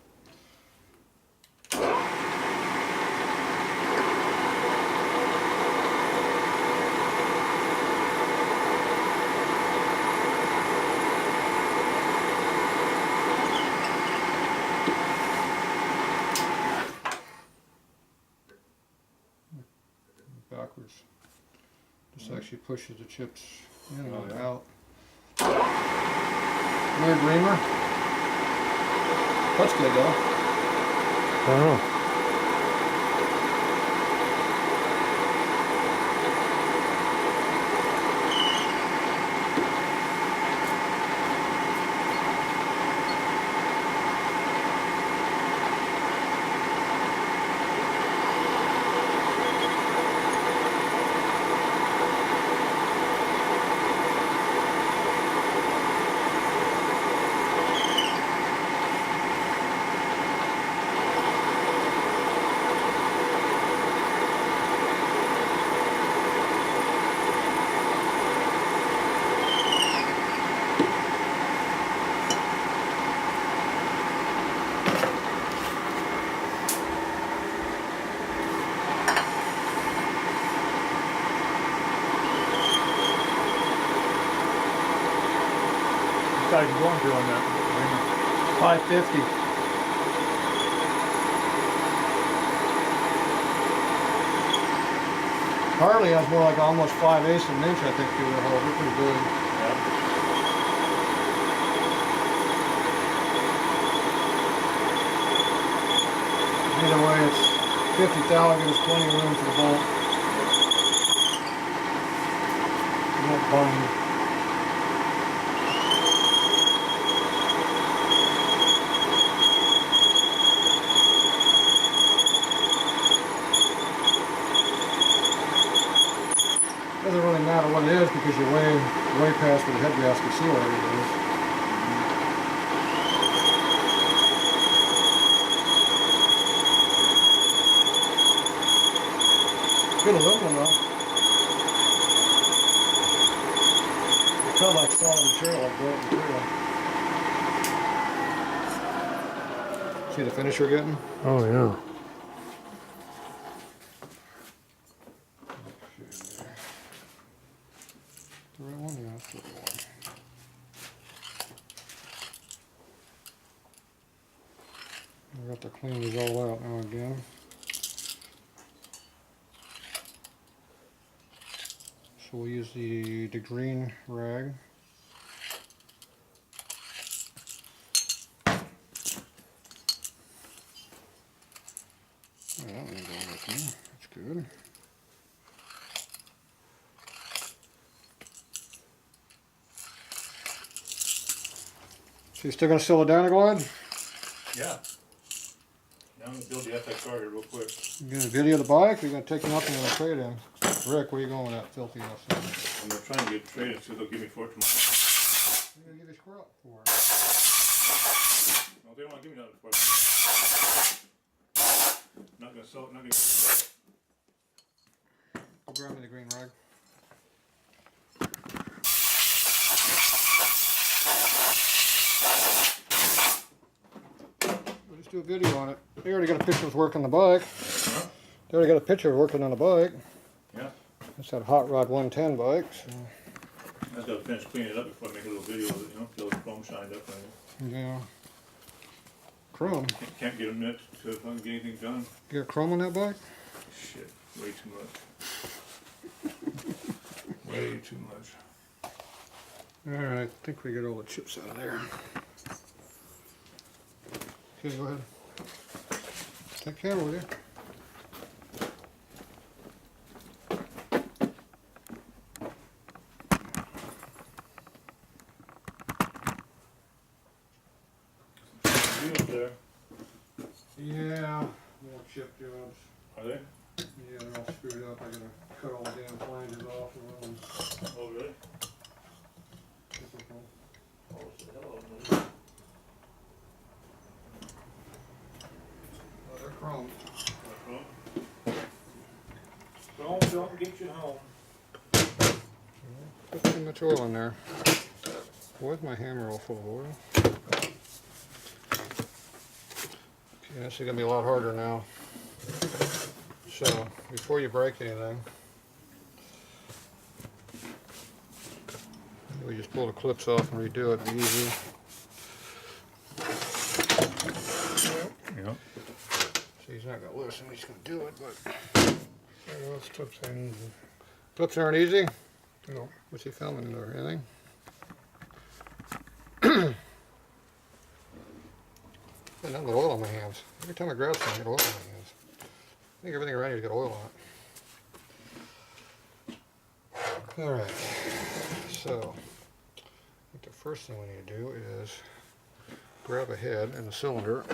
Backwards. This actually pushes the chips in and out. Weird reamer. That's good though. don't know. What size you going to on that? 550. Harley has more like almost 5/8 of an inch, I think, through the hole. They're pretty good. Either way, it's 50 thou, gives us plenty of room for the bolt. Not bind. Doesn't really matter what it is because you're way past where the head gasket seal area is. Good aluminum though. It felt like solid material, like bullet material. See the finish we're getting? Oh yeah. The right one? Yeah, that's the right one. We got to clean these all out now again. So we'll use the green rag. Oh, that one ain't going with me. That's good. So you still gonna seal it down, Glad? Yeah. Now I'm gonna build the FXR here real quick. You gonna video the bike, or you gonna take nothing and trade in? Rick, where you going with that filthiness? I'm gonna try and get traded so they'll give me for it tomorrow. You're gonna give a squirrel for it. No, they don't want to give me nothing for it. Not gonna sell it, not gonna Go grab me the green rag. We'll just do a video on it. They already got a picture of us working the bike. Huh? They already got a picture of working on the bike. Yeah. It's that Hot Rod 110 bike. So. I just gotta finish cleaning it up before I make a little video of it, you know, till the chrome shined up on it. Yeah. Chrome. Can't get a minute to get anything done. You got chrome on that bike? Shit, way too much. Way too much. Alright, I think we got all the chips out of there. Okay, go ahead. Take care, will you? There. Yeah, more chip jobs. Are they? Yeah, they're all screwed up. I gotta cut all the damn flanges off of them. Oh, really? Typical. Oh, it's the hell of them. Oh, they're chrome. Chrome don't get you home. Put too much oil in there. Why's my hammer all full of oil? Okay, this is gonna be a lot harder now. So, before you break anything, we just pull the clips off and redo it. It'd be easy. Yep. See, he's not gonna listen. He's gonna do it, but Those clips ain't easy. clips aren't easy. No. What's he filming or anything? And nothing but oil on my hands. Every time I grab something, I get oil on my hands. I think everything around here's got oil on it. Alright, so I think the first thing we need to do is grab a head and a cylinder.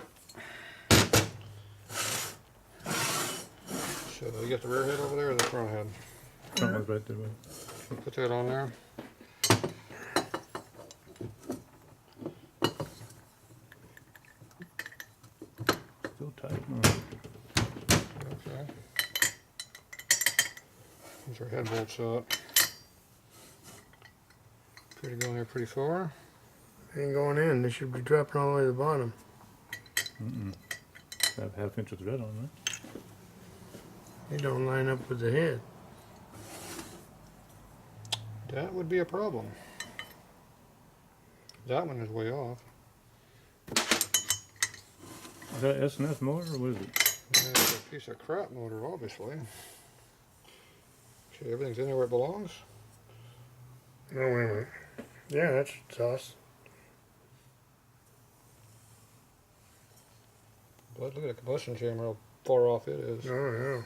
So you got the rear head over there or the front head? Front one's right there. Right? You put that on there. Still tight. Okay. These are head bolts up. Pretty going there pretty far. Ain't going in. They should be dropping all the way to the bottom. Have half inch of thread on, right? They don't line up with the head. That would be a problem. That one is way off. Is that an S&S motor or what is it? That's a piece of crap motor, obviously. Okay, everything's in there where it belongs. No, wait a minute. Yeah, that's sauce. But look at the combustion chamber, how far off it is. Oh,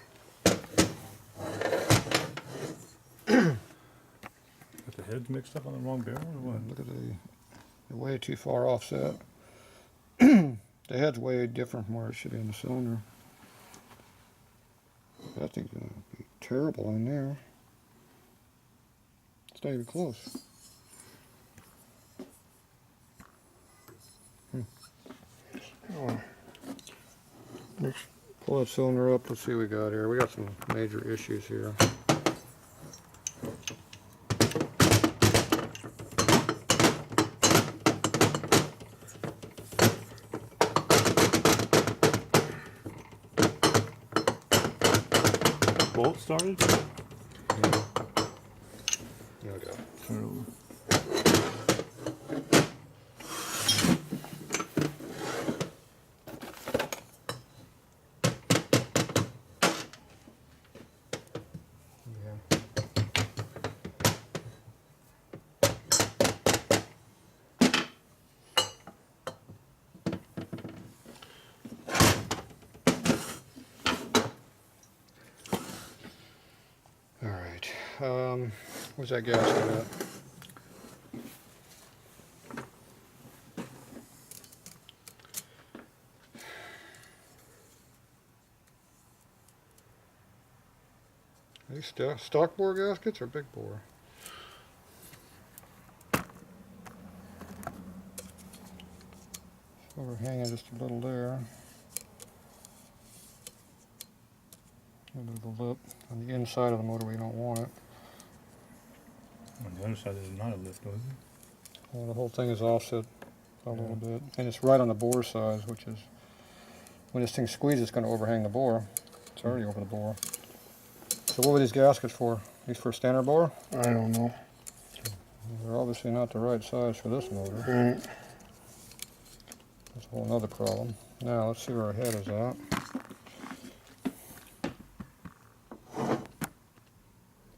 Got the heads mixed up on the wrong barrel or what? Look at the way too far offset. The head's way different from where it should be in the cylinder. That thing's gonna be terrible in there. It's not even close. oh. Next. Pull that cylinder up, let's see what we got here. We got some major issues here. Bolt started? There we go. Turn it over. Yeah. All right. Where's that gasket at? Are these stock bore gaskets or big bore? Overhanging just a little there. A little bit of a lip on the inside of the motor. We don't want it. On the other side there's not a lift, was it? Well, the whole thing is offset a little bit, and it's right on the bore size, which is when this thing squeezes, it's going to overhang the bore. It's already over the bore. So what were these gaskets for? These for standard bore? I don't know. They're obviously not the right size for this motor. Right. That's a whole other problem. Now let's see where our head is at.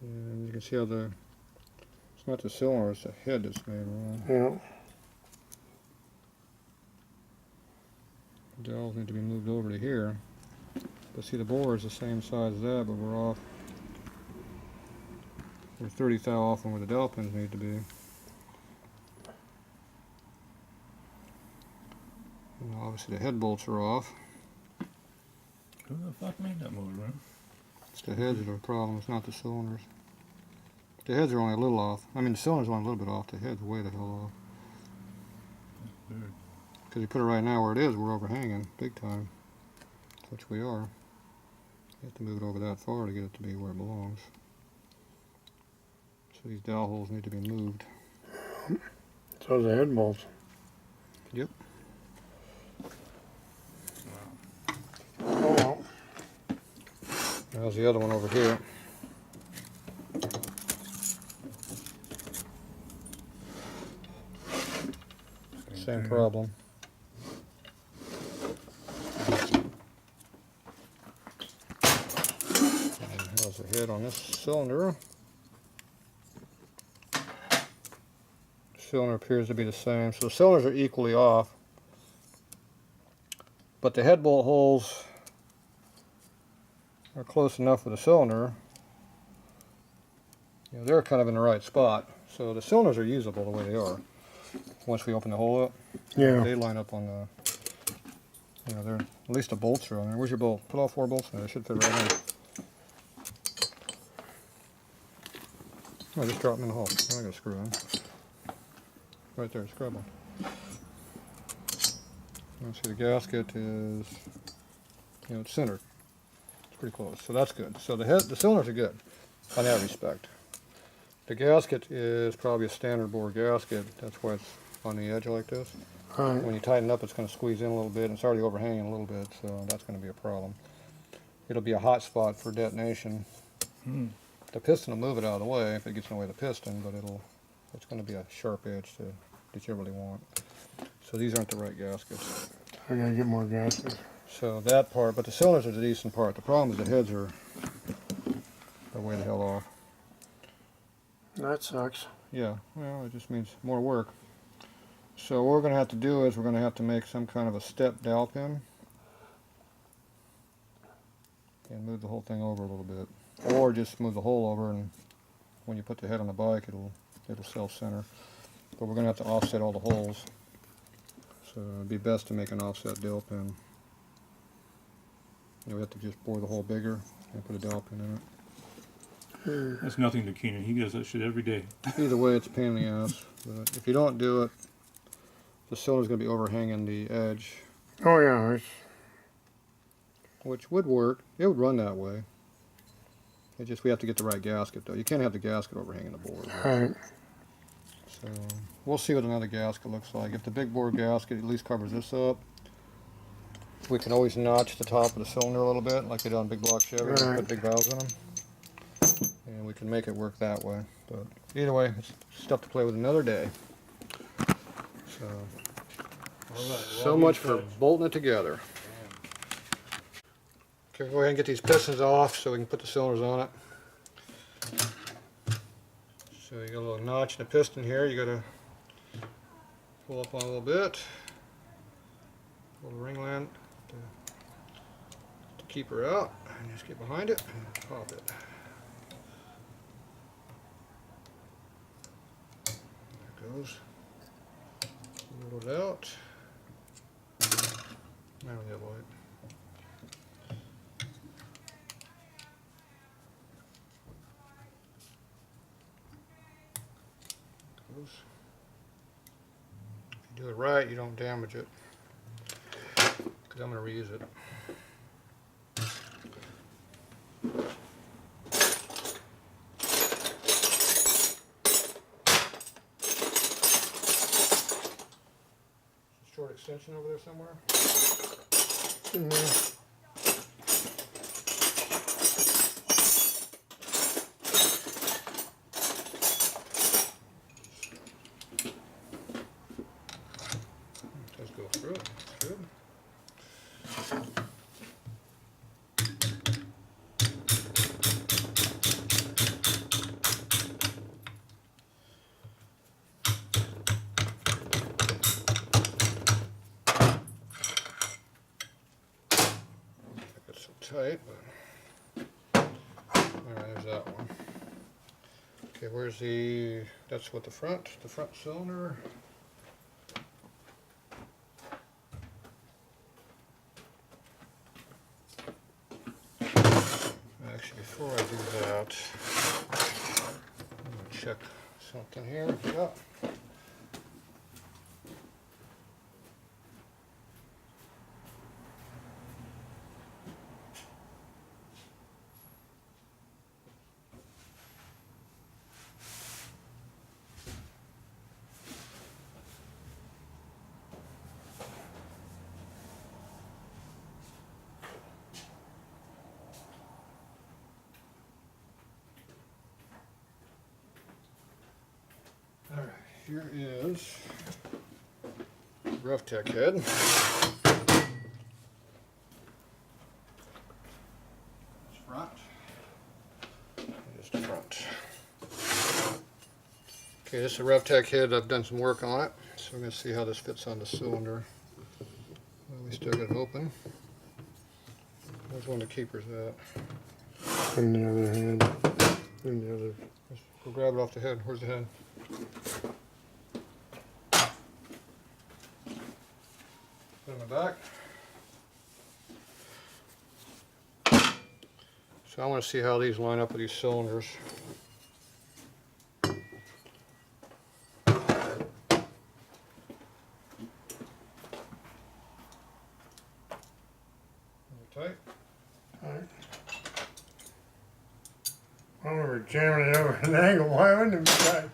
And you can see how it's not the cylinder, it's the head that's made wrong. Yeah. The dowels need to be moved over to here. But see, the bore is the same size as that, but we're off. We're 30 thou off from where the dowel pins need to be. And obviously the head bolts are off. Who the fuck made that motor, right? It's the heads that are the problem, it's not the cylinders. The heads are only a little off. I mean, the cylinder's only a little bit off, the head's way the hell off. Weird. Because you put it right now where it is, we're overhanging big time. Which we are. You have to move it over that far to get it to be where it belongs. So these dowel holes need to be moved. So the head bolts. Yep. Oh well. How's the other one over here? Same problem. And how's the head on this cylinder? Cylinder appears to be the same, so the cylinders are equally off. But the head bolt holes are close enough with the cylinder. You know, they're kind of in the right spot. So the cylinders are usable the way they are. Once we open the hole up, Yeah. they line up on the, you know, they're, at least the bolts are on there. Where's your bolt? Put all 4 bolts in there. They should fit right in. Oh, just drop them in the hole. I'm not going to screw them. Right there, scrub them. Let's see, the gasket is, you know, it's centered. It's pretty close, so that's good. So the cylinders are good on that respect. The gasket is probably a standard bore gasket. That's why it's on the edge like this. Right. When you tighten up, it's going to squeeze in a little bit, and it's already overhanging a little bit, so that's going to be a problem. It'll be a hot spot for detonation. The piston will move it out of the way if it gets in the way of the piston, but it's going to be a sharp edge that you really want. So these aren't the right gaskets. I gotta get more gaskets. So that part, but the cylinders are the decent part. The problem is the heads are way the hell off. That sucks. Yeah, well, it just means more work. So what we're going to have to do is we're going to have to make some kind of a step dowel pin and move the whole thing over a little bit, or just move the hole over, and when you put the head on the bike, it'll self-center. But we're going to have to offset all the holes. So it'd be best to make an offset dowel pin. You know, we have to just bore the hole bigger and put a dowel pin in it. That's nothing to Keenan. He does that shit every day. Either way, it's a pain in the ass. But if you don't do it, the cylinder's going to be overhanging the edge, Oh yeah, which would work. It would run that way. It just, we have to get the right gasket though. You can't have the gasket overhanging the board. right. So we'll see what another gasket looks like. If the big bore gasket at least covers this up, we can always notch the top of the cylinder a little bit, like they do on big block Chevy. Right. Put big valves in them, and we can make it work that way. But either way, it's stuff to play with another day. So, so much for bolting it together. Okay, go ahead and get these pistons off so we can put the cylinders on it. So you got a little notch in the piston here. You got to pull up on a little bit. Pull the ring land to keep her out, and just get behind it and pop it. There it goes. Roll it out. Now the other way. Goes. If you do it right, you don't damage it. Because I'm going to reuse it. Short extension over there somewhere. In there. Let's go through it. That's good. It's so tight, but alright, there's that one. Okay, where's that's what the front cylinder. Actually, before I do that, I'm going to check something here. Yeah. Alright, here is rough tech head. It's front. Just the front. Okay, this is a rough tech head. I've done some work on it, so we're going to see how this fits on the cylinder. Well, we still got it open. Where's one of the keepers at? In the other hand. In the other. Let's go grab it off the head. Where's the head? Put it in the back. So I want to see how these line up with these cylinders. Tight. Alright. I remember jamming it over an angle. Why wouldn't it be tight?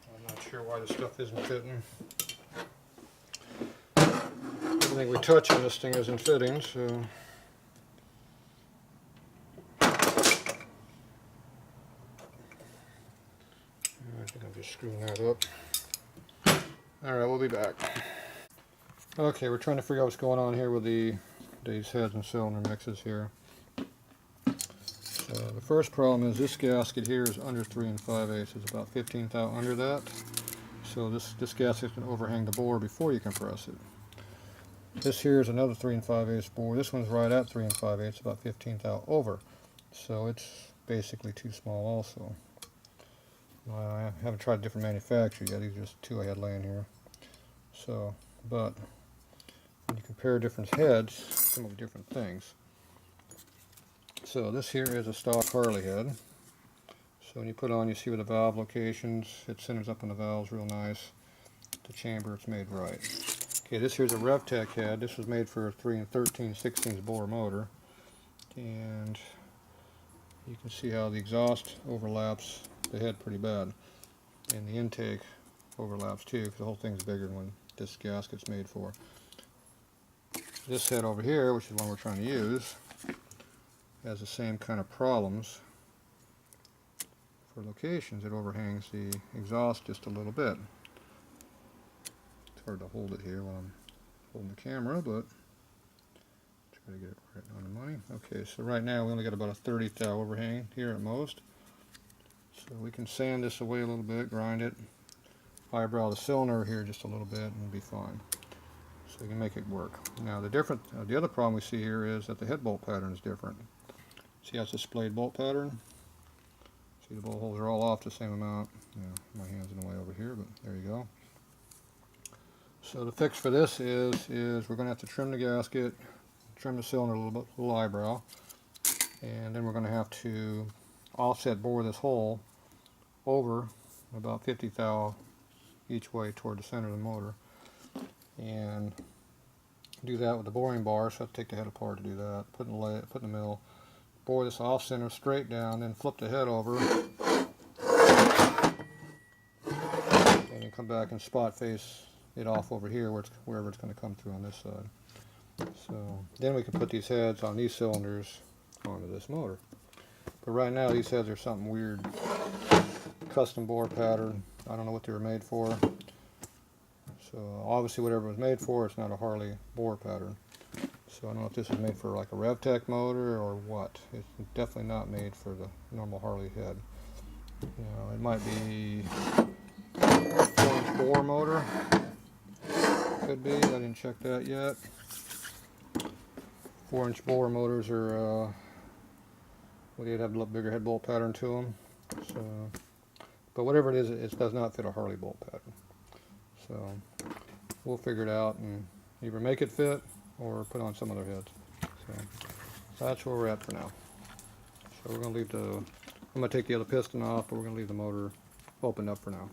I'm not sure why this stuff isn't fitting. Everything we touch on this thing isn't fitting, so. I think I'm just screwing that up. Alright, we'll be back. Okay, we're trying to figure out what's going on here with these heads and cylinder mixes here. So the first problem is this gasket here is under 3 5/8. It's about 15 thou under that. So this gasket can overhang the bore before you compress it. This here is another 3 5/8 bore. This one's right at 3 5/8, about 15 thou over. So it's basically too small also. I haven't tried a different manufacturer yet. These are just two I had laying here. So, but when you compare different heads, come up with different things. So this here is a stock Harley head. So when you put it on, you see where the valve locations, it centers up on the valves real nice. The chamber, it's made right. Okay, this here's a RevTech head. This was made for a 3 13/16 bore motor. And you can see how the exhaust overlaps the head pretty bad. And the intake overlaps too, because the whole thing's bigger than what this gasket's made for. This head over here, which is one we're trying to use, has the same kind of problems. For locations, it overhangs the exhaust just a little bit. It's hard to hold it here while I'm holding the camera, but try to get it right on the money. Okay, so right now we only got about a 30 thou overhang here at most. So we can sand this away a little bit, grind it, eyebrow the cylinder here just a little bit, and it'll be fine. So we can make it work. Now the other problem we see here is that the head bolt pattern is different. See how it's a splayed bolt pattern? See, the bolt holes are all off the same amount. Yeah, my hand's in the way over here, but there you go. So the fix for this is we're going to have to trim the gasket, trim the cylinder a little eyebrow, and then we're going to have to offset bore this hole over about 50 thou each way toward the center of the motor, and do that with the boring bar. So I have to take the head apart to do that. Put in the mill, bore this off center straight down, then flip the head over, and then come back and spot face it off over here wherever it's going to come through on this side. So then we can put these heads on these cylinders onto this motor. But right now these heads are something weird, custom bore pattern. I don't know what they were made for. So obviously whatever it was made for, it's not a Harley bore pattern. So I don't know if this is made for like a RevTech motor or what. It's definitely not made for the normal Harley head. You know, it might be a 4-inch bore motor. Could be. I didn't check that yet. 4-inch bore motors are well, you'd have a little bigger head bolt pattern to them. So, but whatever it is, it does not fit a Harley bolt pattern. So we'll figure it out and either make it fit or put on some other heads. So that's where we're at for now. So we're going to leave I'm going to take the other piston off, but we're going to leave the motor opened up for now.